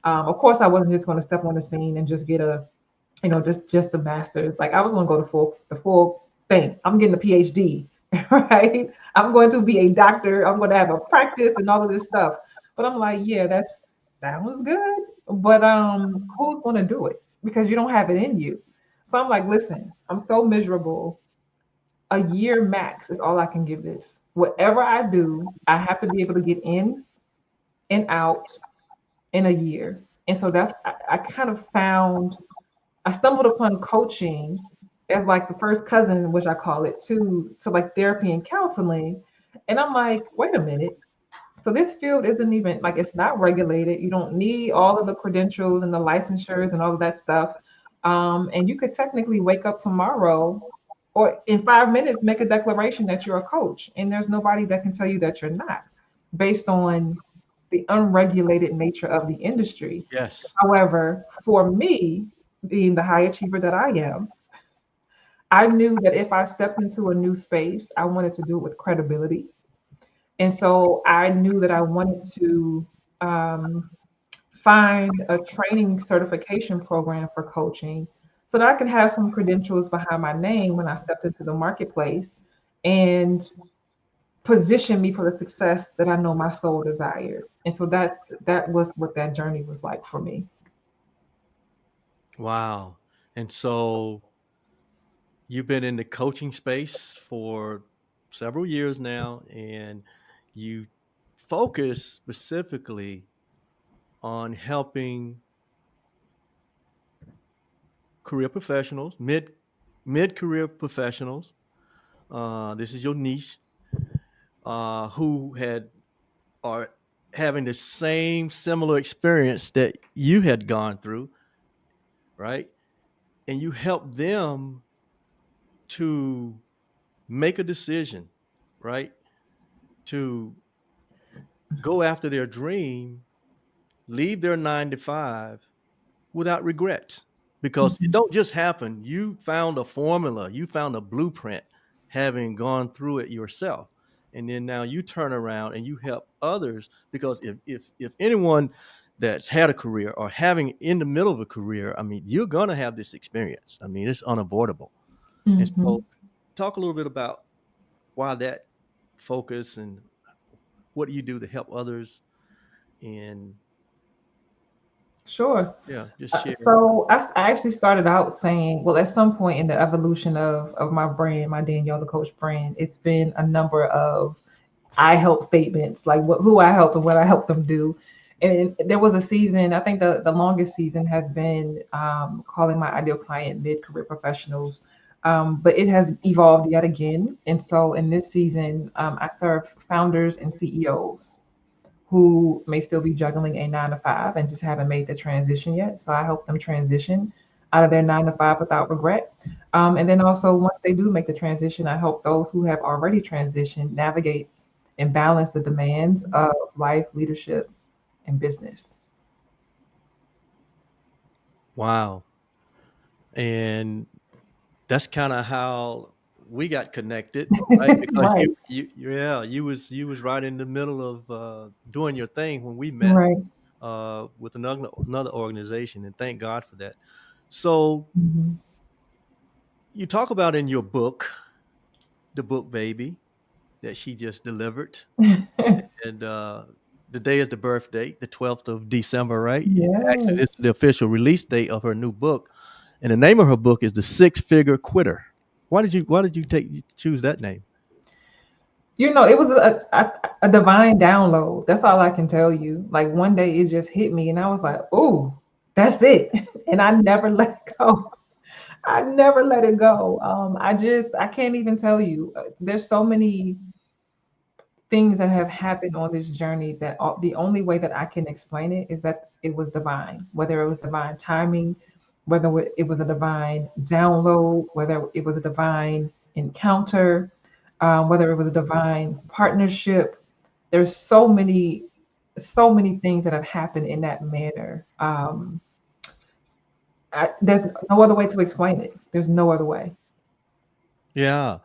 of course I wasn't just going to step on the scene and just get a, you know, just a master's. Like I was going to go the full thing. I'm getting a PhD, right? I'm going to be a doctor. I'm going to have a practice and all of this stuff. But I'm like, yeah, that sounds good. But who's going to do it? Because you don't have it in you. So I'm like, listen, I'm so miserable. A year max is all I can give this. Whatever I do, I have to be able to get in and out in a year. And so I kind of found, I stumbled upon coaching as like the first cousin, which I call it, to like therapy and counseling. And I'm like, wait a minute. So this field isn't even like it's not regulated. You don't need all of the credentials and the licensures and all of that stuff. And you could technically wake up tomorrow or in 5 minutes make a declaration that you're a coach, and there's nobody that can tell you that you're not, based on the unregulated nature of the industry. Yes. However, for me, being the high achiever that I am, I knew that if I stepped into a new space, I wanted to do it with credibility. And so I knew that I wanted to um, find a training certification program for coaching so that I could have some credentials behind my name when I stepped into the marketplace and position me for the success that I know my soul desired. And so that was what that journey was like for me. Wow. And so you've been in the coaching space for several years now, and you focus specifically on helping career professionals, mid career professionals. This is your niche, who had are having the same similar experience that you had gone through, right? And you help them to make a decision, right? To go after their dream, leave their 9 to 5 without regrets. Because it Mhm. don't just happen. You found a formula, you found a blueprint, having gone through it yourself. And then now you turn around and you help others, because if anyone that's had a career or having in the middle of a career, I mean, you're gonna have this experience. I mean, it's unavoidable. And so Mhm. talk a little bit about why that focus, and what do you do to help others, and Sure. yeah, just share. So I actually started out saying, well, at some point in the evolution of my brand, my Danielle the Coach brand, it's been a number of I help statements, like who I help and what I help them do. And there was a season, I think the longest season has been calling my ideal client mid-career professionals. But it has evolved yet again. And so in this season, I serve founders and CEOs who may still be juggling a 9 to 5 and just haven't made the transition yet. So I help them transition out of their 9 to 5 without regret. And then also, once they do make the transition, I help those who have already transitioned navigate and balance the demands of life, leadership, and business. Wow. And that's kind of how we got connected, right? Because Right, yeah, you was right in the middle of doing your thing when we met, right. with another organization, and thank God for that. So Mhm. you talk about in your book, the book Baby, that she just delivered, and the day is the birthday, the 12th of December, right? Actually, Yes. this is the official release date of her new book, and the name of her book is The Six Figure Quitter. Why did you choose that name? It was a divine download. That's all I can tell you. Like one day it just hit me and I was like, oh, that's it. And I never let it go. I never let it go. I can't even tell you. There's so many things that have happened on this journey that the only way that I can explain it is that it was divine, whether it was divine timing, whether it was a divine download, whether it was a divine encounter, whether it was a divine partnership. There's so many things that have happened in that manner. There's no other way to explain it. There's no other way. Yeah.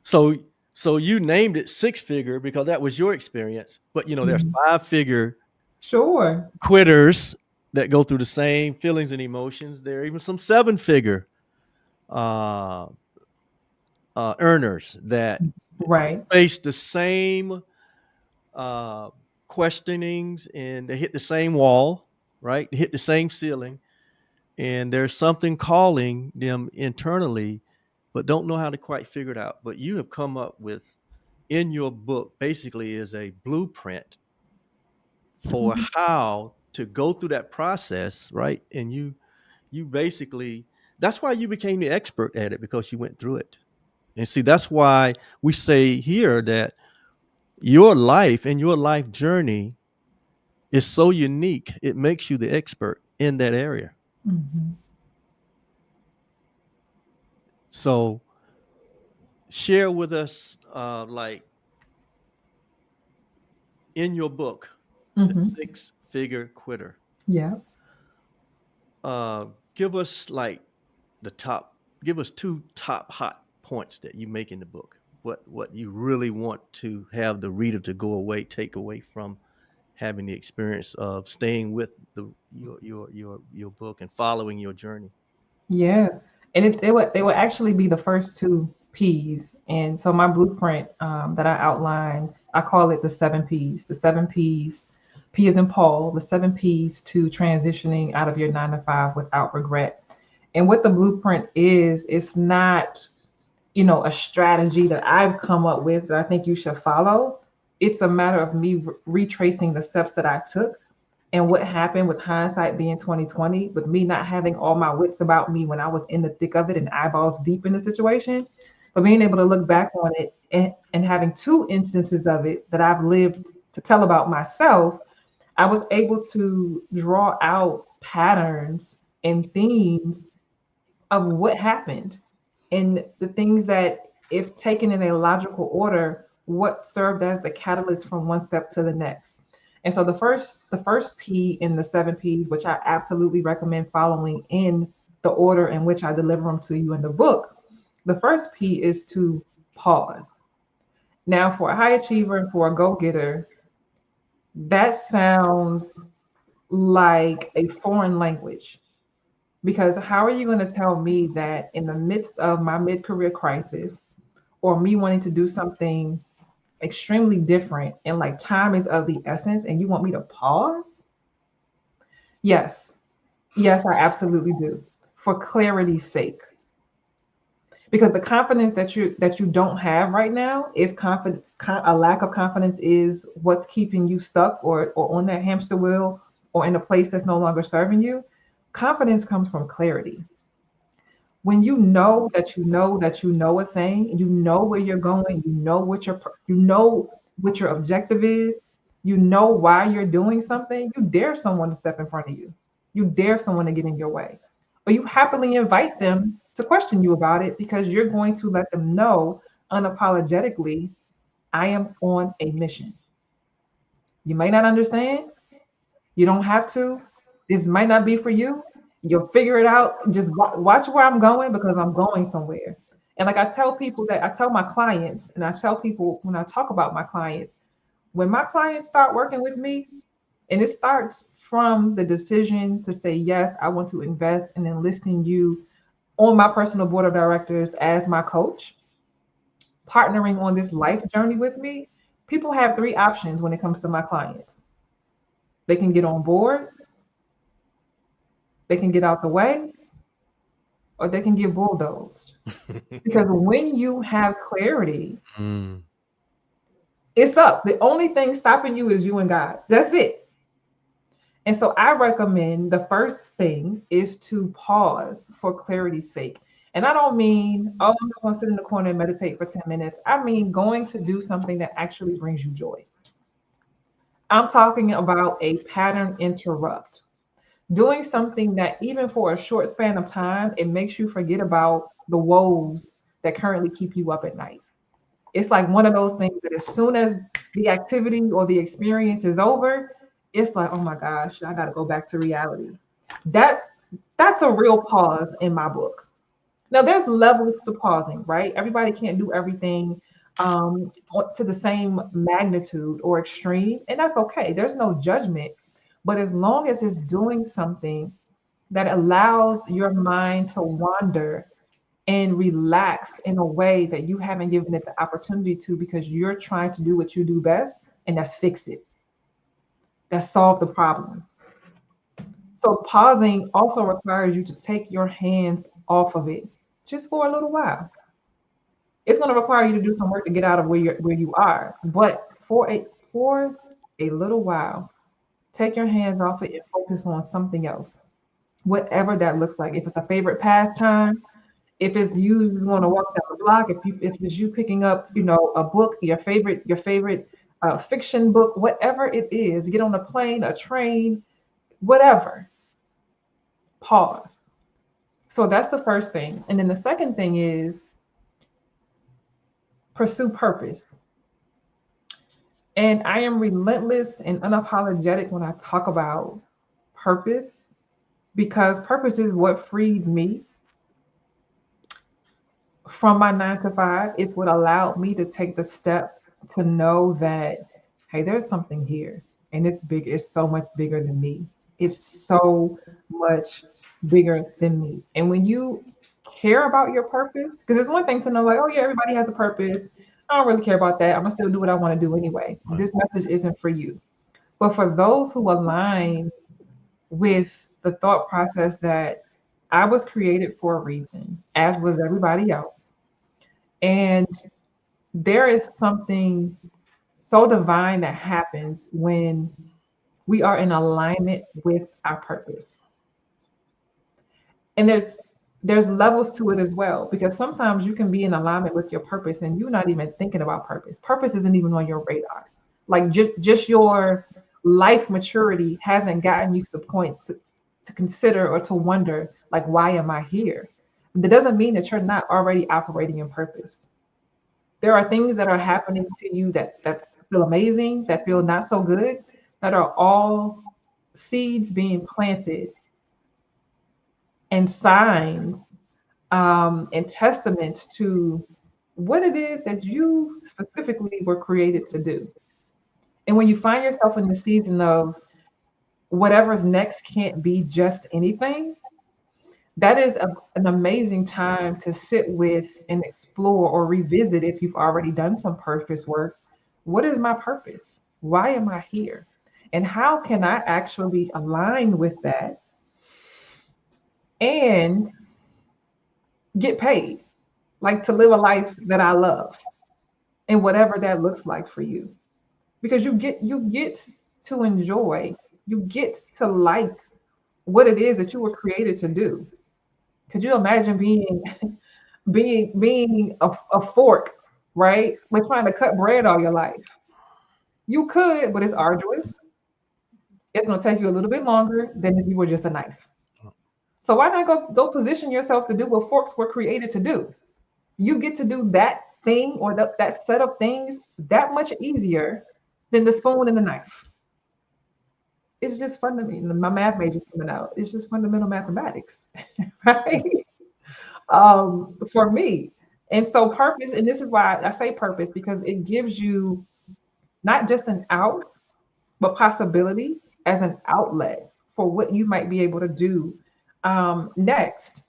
So so you named it six figure because that was your experience, but there's Mhm. 5 figure Sure. quitters that go through the same feelings and emotions. There are even some 7 figure uh, earners that Right. face the same uh, questionings, and they hit the same wall, right? They hit the same ceiling, and there's something calling them internally, but don't know how to quite figure it out. But you have come up with, in your book, basically is a blueprint for Mhm. how to go through that process, right? And you basically, that's why you became the expert at it, because you went through it. And see, that's why we say here that your life and your life journey is so unique. It makes you the expert in that area. Mhm. So share with us, like in your book, The Mm-hmm. Six Figure Quitter. Yeah. Give us like the top. Give us two top hot points that you make in the book. What you really want to have the reader to take away from having the experience of staying with your book and following your journey. Yeah, and they would actually be the first two P's. And so my blueprint that I outlined, I call it the seven P's. The seven P's. P is in Paul. The seven P's to transitioning out of your 9 to 5 without regret. And what the blueprint is, it's not a strategy that I've come up with that I think you should follow. It's a matter of me retracing the steps that I took and what happened with hindsight being 2020, with me not having all my wits about me when I was in the thick of it and eyeballs deep in the situation, but being able to look back on it and having two instances of it that I've lived to tell about myself, I was able to draw out patterns and themes of what happened and the things that, if taken in a logical order, what served as the catalyst from one step to the next. And so the first P in the seven P's, which I absolutely recommend following in the order in which I deliver them to you in the book, the first P is to pause. Now, for a high achiever and for a go-getter, that sounds like a foreign language. Because how are you going to tell me that in the midst of my mid-career crisis or me wanting to do something extremely different and like time is of the essence and you want me to pause? Yes. Yes, I absolutely do. For clarity's sake. Because the confidence that you don't have right now, if a lack of confidence is what's keeping you stuck or on that hamster wheel or in a place that's no longer serving you, confidence comes from clarity. When you know that you know that you know a thing, you know where you're going, you know what your objective is, you know why you're doing something, you dare someone to step in front of you. You dare someone to get in your way. Or you happily invite them to question you about it because you're going to let them know unapologetically, I am on a mission. You may not understand, you don't have to. This might not be for you. You'll figure it out. Just watch where I'm going because I'm going somewhere. And like I tell my clients, and I tell people when I talk about my clients, when my clients start working with me, and it starts from the decision to say, yes, I want to invest in enlisting you on my personal board of directors as my coach, partnering on this life journey with me, people have three options when it comes to my clients. They can get on board, they can get out the way, or they can get bulldozed. Because when you have clarity, Mm. it's up. The only thing stopping you is you and God. That's it. And so I recommend the first thing is to pause for clarity's sake. And I don't mean, oh, I'm just going to sit in the corner and meditate for 10 minutes. I mean, going to do something that actually brings you joy. I'm talking about a pattern interrupt. Doing something that even for a short span of time, it makes you forget about the woes that currently keep you up at night. It's like one of those things that as soon as the activity or the experience is over, it's like, oh my gosh, I got to go back to reality. That's that's a real pause in my book. Now there's levels to pausing, right? Everybody can't do everything to the same magnitude or extreme, and that's okay. There's no judgment, but as long as it's doing something that allows your mind to wander and relax in a way that you haven't given it the opportunity to because you're trying to do what you do best, and that's fix it. That's solve the problem. So pausing also requires you to take your hands off of it just for a little while. It's going to require you to do some work to get out of where you are, but for a little while, take your hands off it and focus on something else, whatever that looks like. If it's a favorite pastime, if it's you just want to walk down the block, if it's you picking up, a book, your favorite fiction book, whatever it is, get on a plane, a train, whatever. Pause. So that's the first thing, and then the second thing is pursue purpose. And I am relentless and unapologetic when I talk about purpose because purpose is what freed me from my 9 to 5. It's what allowed me to take the step to know that, hey, there's something here and it's big. It's so much bigger than me. It's so much bigger than me. And when you care about your purpose, because it's one thing to know, like, oh, yeah, everybody has a purpose. I don't really care about that. I'm going to still do what I want to do anyway. Right. This message isn't for you. But for those who align with the thought process that I was created for a reason, as was everybody else. And there is something so divine that happens when we are in alignment with our purpose. And there's levels to it as well, because sometimes you can be in alignment with your purpose and you're not even thinking about purpose. Purpose isn't even on your radar. Like just your life maturity hasn't gotten you to the point to consider or to wonder, like, why am I here? That doesn't mean that you're not already operating in purpose. There are things that are happening to you that feel amazing, that feel not so good, that are all seeds being planted and signs and testaments to what it is that you specifically were created to do. And when you find yourself in the season of whatever's next can't be just anything, that is an amazing time to sit with and explore or revisit, if you've already done some purpose work. What is my purpose? Why am I here? And how can I actually align with that and get paid? Like, to live a life that I love and whatever that looks like for you. Because you get to enjoy, you get to like what it is that you were created to do. Could you imagine being being a fork, right? Like trying to cut bread all your life. You could, but it's arduous. It's gonna take you a little bit longer than if you were just a knife. So why not go position yourself to do what forks were created to do? You get to do that thing or that set of things that much easier than the spoon and the knife. It's just fundamental. My math major's coming out. It's just fundamental mathematics, right? For me. And so purpose, and this is why I say purpose, because it gives you not just an out, but possibility as an outlet for what you might be able to do next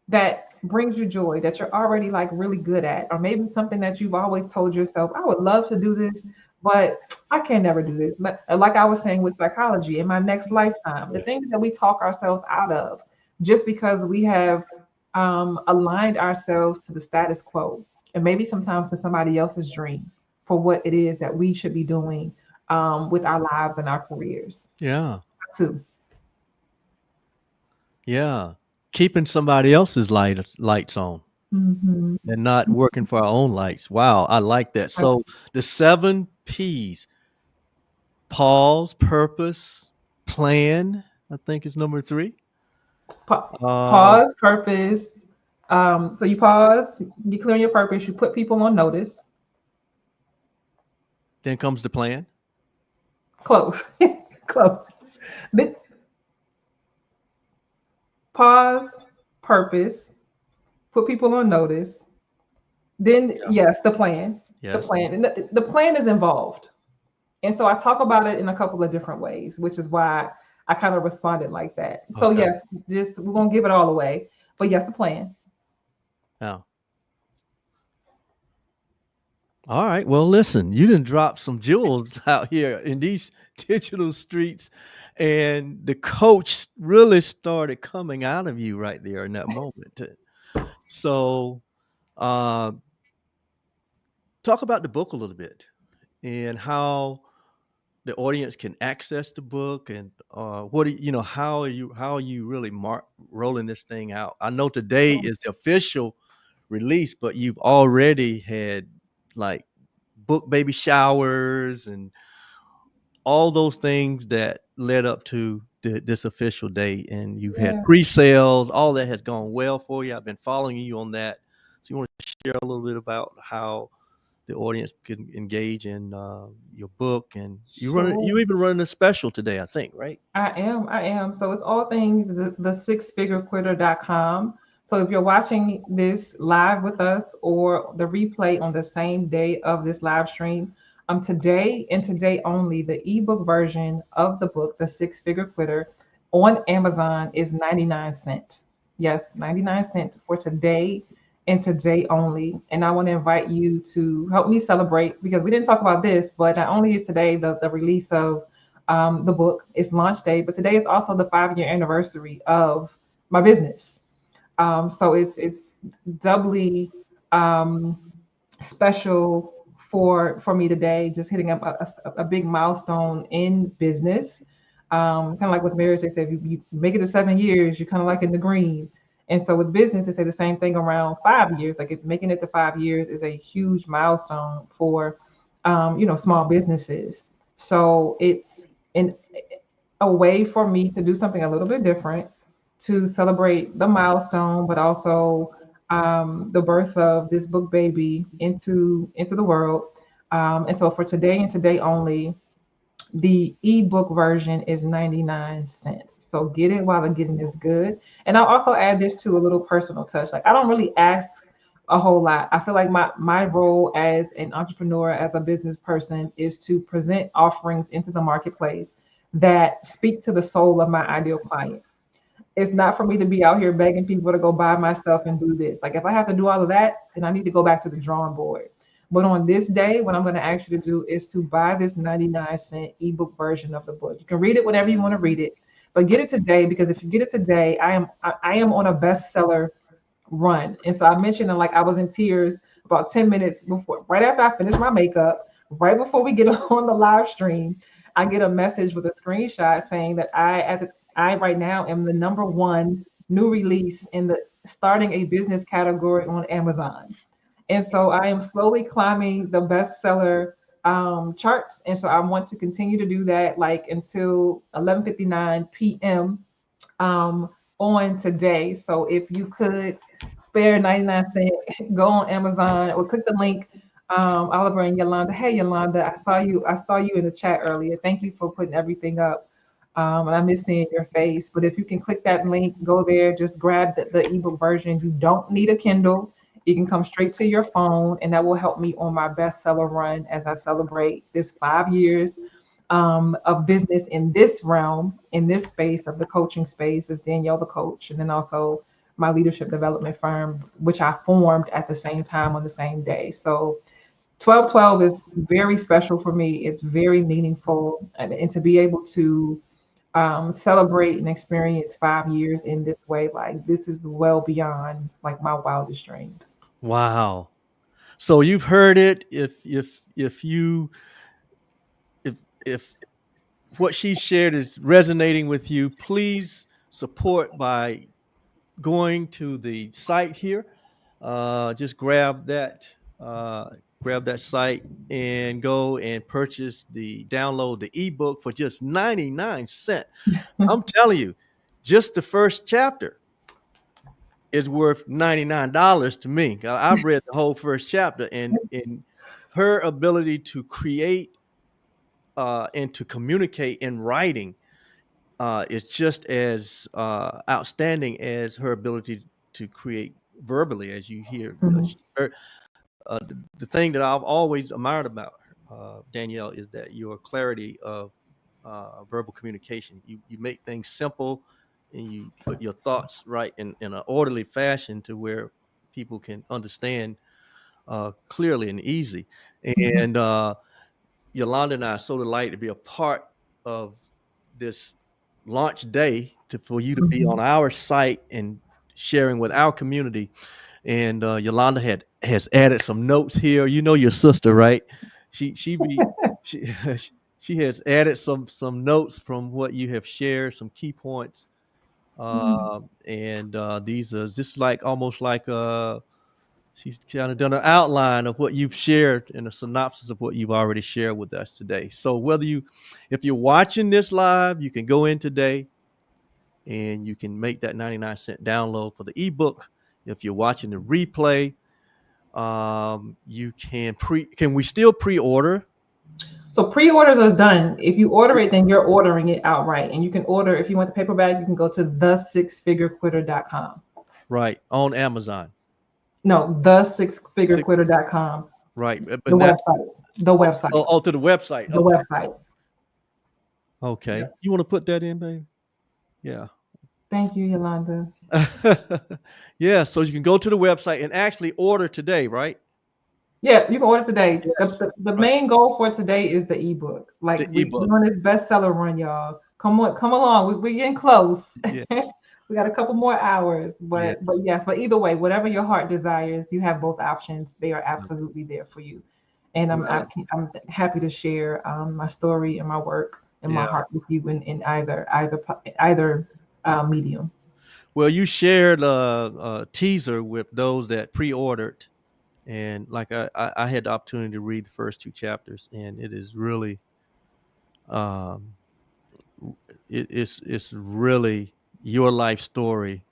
that brings you joy, that you're already like really good at, or maybe something that you've always told yourself, I would love to do this, but I can never do this. But like I was saying with psychology, in my next lifetime, the things that we talk ourselves out of just because we have aligned ourselves to the status quo, and maybe sometimes to somebody else's dream for what it is that we should be doing with our lives and our careers Yeah. too. Yeah. Keeping somebody else's lights on Mm-hmm. and not working for our own lights. Wow, I like that. So the 7 P's: pause, purpose, plan, I think is number 3. Uh, Pause, purpose. So you pause, you clear your purpose, you put people on notice. then comes the plan. Close, close. Then pause, purpose, put people on notice. Then Yeah. yes, the plan, the Yes. plan, and the plan is involved. And so I talk about it in a couple of different ways, which is why I kind of responded like that. So Okay. yes, just we won't give it all away, but yes, the plan. Yeah. All right. Well, listen, you didn't drop some jewels out here in these digital streets, and the coach really started coming out of you right there in that moment. So, uh, talk about the book a little bit and how the audience can access the book, and what do you know? How are you really rolling this thing out? I know today is the official release, but you've already had like book baby showers and all those things that led up to this official date, and you've had Yeah. pre-sales. All that has gone well for you. I've been following you on that. So you want to share a little bit about how the audience can engage in your book, and Sure. you even running a special today, I think, right? I am. So it's all things the sixfigurequitter.com. So if you're watching this live with us or the replay on the same day of this live stream, today and today only, the ebook version of the book, The Six Figure Quitter, on Amazon is 99 cents. Yes, 99 cents for today and today only. And I want to invite you to help me celebrate because we didn't talk about this, but not only is today the release of the book, is launch day, but today is also the 5 year anniversary of my business. So it's doubly um, special for me today, just hitting up a big milestone in business. Kind of like with marriage, they say if you make it to 7 years, you're kind of like in the green. And so with business, they say the same thing around 5 years. Like if making it to 5 years is a huge milestone for small businesses. So it's in a way for me to do something a little bit different to celebrate the milestone, but also the birth of this book baby into the world. And so for today and today only, the ebook version is 99 cents. So get it while the getting is good. And I'll also add this to a little personal touch. Like I don't really ask a whole lot. I feel like my role as an entrepreneur, as a business person, is to present offerings into the marketplace that speak to the soul of my ideal client. It's not for me to be out here begging people to go buy my stuff and do this. Like if I have to do all of that, then I need to go back to the drawing board. But on this day, what I'm going to ask you to do is to buy this 99 cent ebook version of the book. You can read it whenever you want to read it, but get it today because if you get it today, I am on a bestseller run. And so I mentioned that like I was in tears about 10 minutes before, right after I finished my makeup, right before we get on the live stream, I get a message with a screenshot saying that I right now am the number one new release in the starting a business category on Amazon. And so I am slowly climbing the bestseller charts. And so I want to continue to do that like until 11:59 p.m. um, on today. So if you could spare 99 cents, go on Amazon or click the link. Oliver and Yolanda. Hey Yolanda, I saw you in the chat earlier. Thank you for putting everything up. And I miss seeing your face. But if you can click that link, go there, just grab the ebook version. You don't need a Kindle. You can come straight to your phone, and that will help me on my bestseller run as I celebrate this 5 years of business in this realm, in this space of the coaching space, as Danielle the coach, and then also my leadership development firm, which I formed at the same time on the same day. So 1212 is very special for me. It's very meaningful, and to be able to celebrate and experience 5 years in this way, like this is well beyond like my wildest dreams. Wow. So you've heard it. If you if what she shared is resonating with you, please support by going to the site here. Just uh, grab that site and go and purchase download the ebook for just 99 cents. I'm telling you, just the first chapter is worth $99 to me. I've read the whole first chapter, and her ability to create and to communicate in writing is just as outstanding as her ability to create verbally, as you hear. Mhm. The thing that I've always admired about Danielle is that your clarity of verbal communication. You make things simple, and you put your thoughts right in an orderly fashion to where people can understand clearly and easy. Mhm. And Yolanda and I are so delighted to be a part of this launch day for you to be on Mhm. our site and sharing with our community. And Yolanda has added some notes here. You know your sister, right? She she has added some notes from what you have shared, some key points. And these are just like almost like she's kind of done an outline of what you've shared and a synopsis of what you've already shared with us today. So if you're watching this live, you can go in today and you can make that 99 cent download for the ebook. If you're watching the replay, You can we still pre-order? So pre-orders are done. If you order it, then you're ordering it outright. And you can order, if you want the paperback, you can go to the6figurequitter.com. Right, on Amazon. No, the6figurequitter.com. Right, The but that's website. The website. to the website. The Okay. website. Okay. Yeah. You want to put that in, babe? Yeah. Thank you, Yolanda. Yeah, so you can go to the website and actually order today, right? Yeah, you can order today. Yes. The Right. main goal for today is the ebook. Like The we're ebook. doing this bestseller run, y'all. Come on, come along. We're getting close. Yes. We got a couple more hours, Yes. but yes, but either way, whatever your heart desires, you have both options. They are absolutely there for you. And Well, I'm happy to share my story and my work and my yeah. heart with you in either medium. Well, you shared a teaser with those that pre-ordered, and like I had the opportunity to read the first two chapters, and it is really, um, it's really your life story,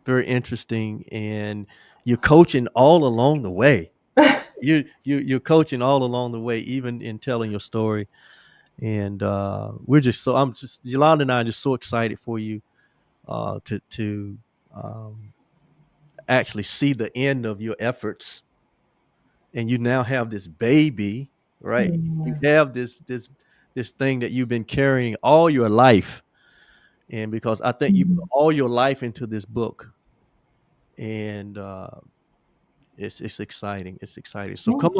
very interesting, and you're coaching all along the way. You're coaching all along the way, even in telling your story, and I'm just Yolanda and I are just so excited for you to um, actually see the end of your efforts, and you now have this baby, right? You Yeah. have this thing that you've been carrying all your life, and because I think you put Mhm. all your life into this book, and it's exciting. It's exciting. So Thank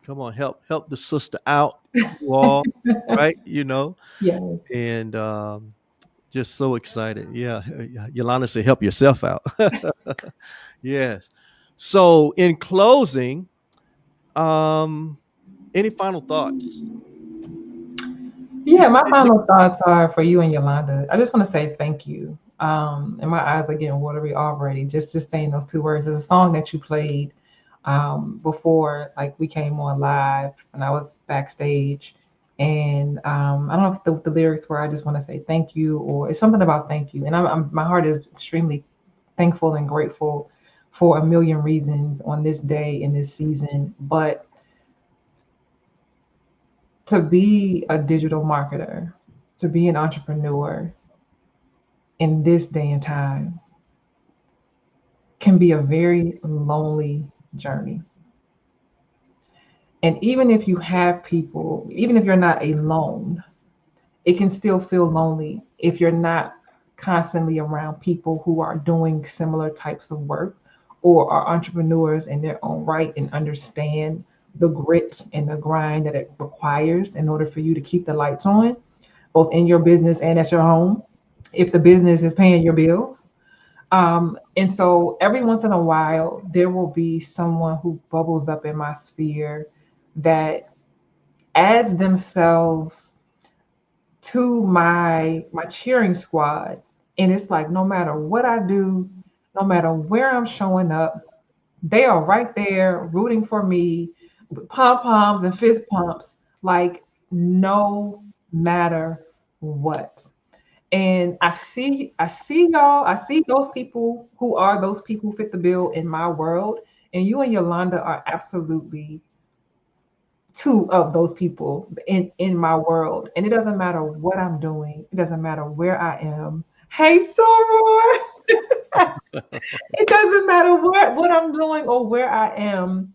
come on, help the sister out, you all, you. right? Yes. And just so excited. Yeah, Yolanda said, help yourself out. Yes. So in closing, um, any final thoughts? Yeah, my final thoughts are for you and Yolanda. I just want to say thank you. And my eyes are getting watery already. Just saying those two words. There's a song that you played before, like we came on live, and I was backstage. And I don't know if the lyrics were, I just want to say thank you, or it's something about thank you. And my heart is extremely thankful and grateful for a million reasons on this day in this season. But to be a digital marketer, to be an entrepreneur in this day and time can be a very lonely journey. And even if you have people, even if you're not alone, it can still feel lonely if you're not constantly around people who are doing similar types of work or are entrepreneurs in their own right and understand the grit and the grind that it requires in order for you to keep the lights on, both in your business and at your home, if the business is paying your bills. And so every once in a while, there will be someone who bubbles up in my sphere that adds themselves to my cheering squad. And it's like no matter what I do, no matter where I'm showing up, they are right there rooting for me with pom poms and fist pumps, like no matter what. And I see y'all, I see those people who are those people who fit the bill in my world. And you and Yolanda are absolutely two of those people in my world. And it doesn't matter what I'm doing, it doesn't matter where I am. Hey, Soror! It doesn't matter what I'm doing or where I am.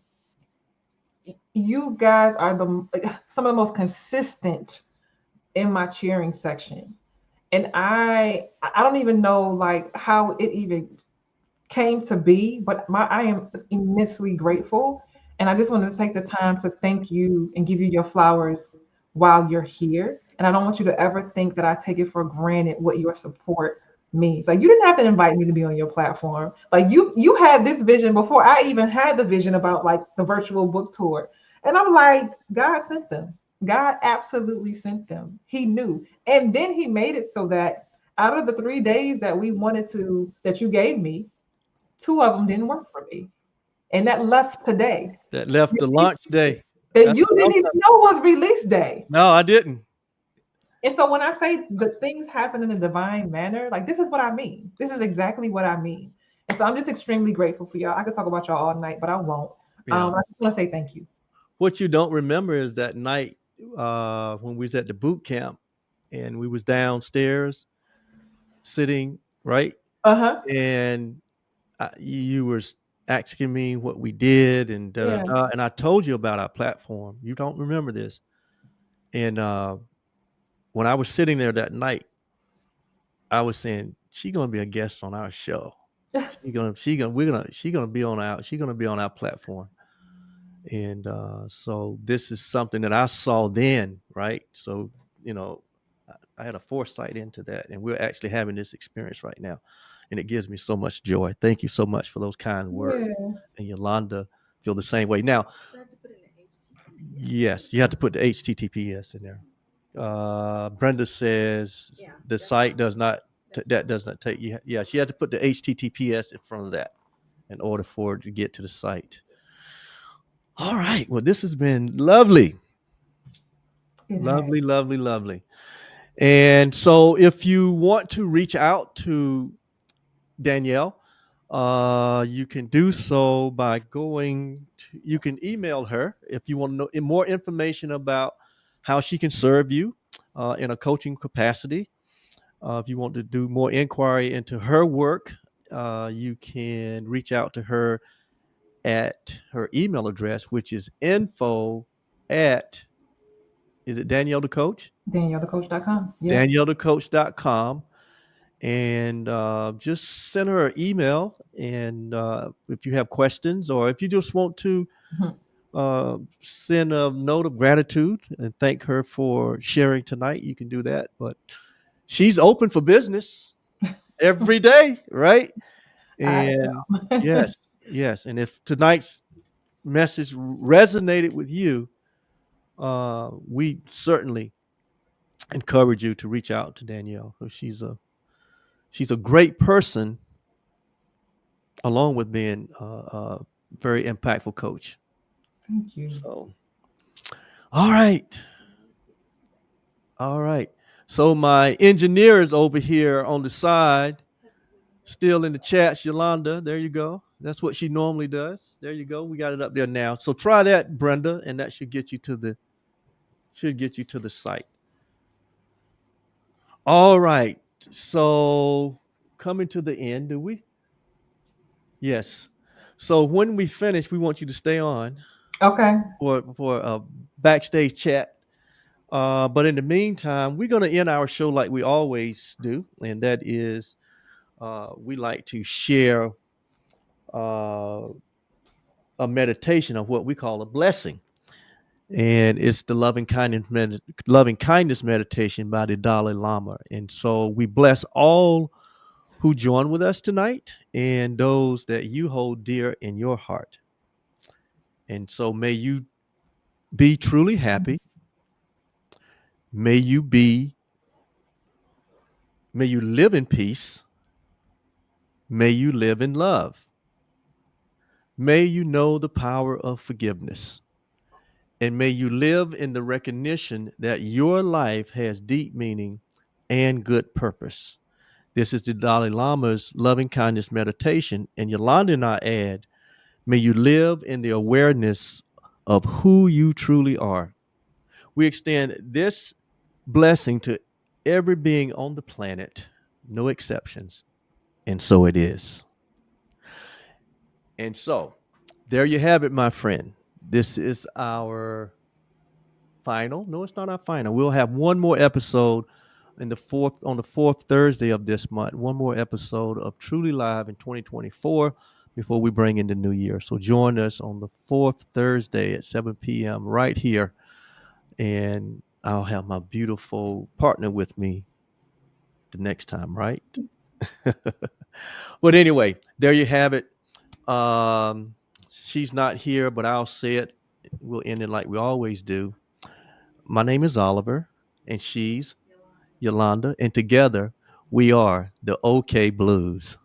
You guys are some of the most consistent in my cheering section. And I don't even know like how it even came to be, but I am immensely grateful. And I just wanted to take the time to thank you and give you your flowers while you're here. And I don't want you to ever think that I take it for granted what your support means. Like you didn't have to invite me to be on your platform. Like you had this vision before I even had the vision about like the virtual book tour. And I'm like, God sent them. God absolutely sent them. He knew. And then he made it so that out of the 3 days that we wanted to, that you gave me, two of them didn't work for me. And that left today. That left the launch day. That That's you what I'm didn't even talking. know was release day. No, I didn't. And so when I say the things happen in a divine manner, like this is what I mean. This is exactly what I mean. And so I'm just extremely grateful for y'all. I could talk about y'all all night, but I won't. Yeah. I just want to say thank you. What you don't remember is that night when we was at the boot camp and we was downstairs sitting, right? Uh-huh. And you were asking me what we did and da da Yeah. da. And I told you about our platform. You don't remember this. And when I was sitting there that night, I was saying she's gonna be a guest on our show. She's gonna be on our platform. And so this is something that I saw then, right? So you know, I had a foresight into that, and we're actually having this experience right now, and it gives me so much joy. Thank you so much for those kind words, Yeah. and Yolanda feel the same way. Now, yes, you have to put the HTTPS in there. Brenda says the site does not that does not take you. Yeah, she had to put the HTTPS in front of that in order for it to get to the site. All right. Well, this has been lovely. It Lovely, has. lovely, lovely. And so if you want to reach out to Danielle, you can do so by you can email her if you want to know more information about how she can serve you in a coaching capacity. If you want to do more inquiry into her work, you can reach out to her at her email address, which is info at, is it Danielle the Coach? DanielleTheCoach.com. Yeah. DanielleTheCoach.com. And just send her an email. And if you have questions or if you just want to Mhm. send a note of gratitude and thank her for sharing tonight, you can do that. But she's open for business every day, right? I And am. yes, yes. And if tonight's message resonated with you, we certainly encourage you to reach out to Danielle because she's a great person, along with being a very impactful coach. Thank you. So, all right, all right. So my engineer is over here on the side, still in the chats. Yolanda, there you go. That's what she normally does. There you go. We got it up there now. So try that, Brenda, and that should get you to the site. All right. So coming to the end, do we? Yes. So when we finish, we want you to stay on Okay. for a backstage chat. But in the meantime, we're going to end our show like we always do, and that is we like to share uh, a meditation of what we call a blessing, and it's the loving kindness meditation by the Dalai Lama. And so we bless all who join with us tonight and those that you hold dear in your heart. And so may you be truly happy. May you be, may you live in peace. May you live in love. May you know the power of forgiveness. And may you live in the recognition that your life has deep meaning and good purpose. This is the Dalai Lama's loving kindness meditation. And Yolanda and I add, may you live in the awareness of who you truly are. We extend this blessing to every being on the planet, no exceptions. And so it is. And so there you have it, my friend. This is our final. No, it's not our final. We'll have one more episode on the fourth Thursday of this month. One more episode of Truly Live in 2024 before we bring in the new year. So join us on the fourth Thursday at 7 p.m. right here. And I'll have my beautiful partner with me the next time, right? But anyway, there you have it. She's not here, but I'll say it. We'll end it like we always do. My name is Oliver, and she's Yolanda, and together we are the OK Blues.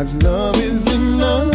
God's love is enough.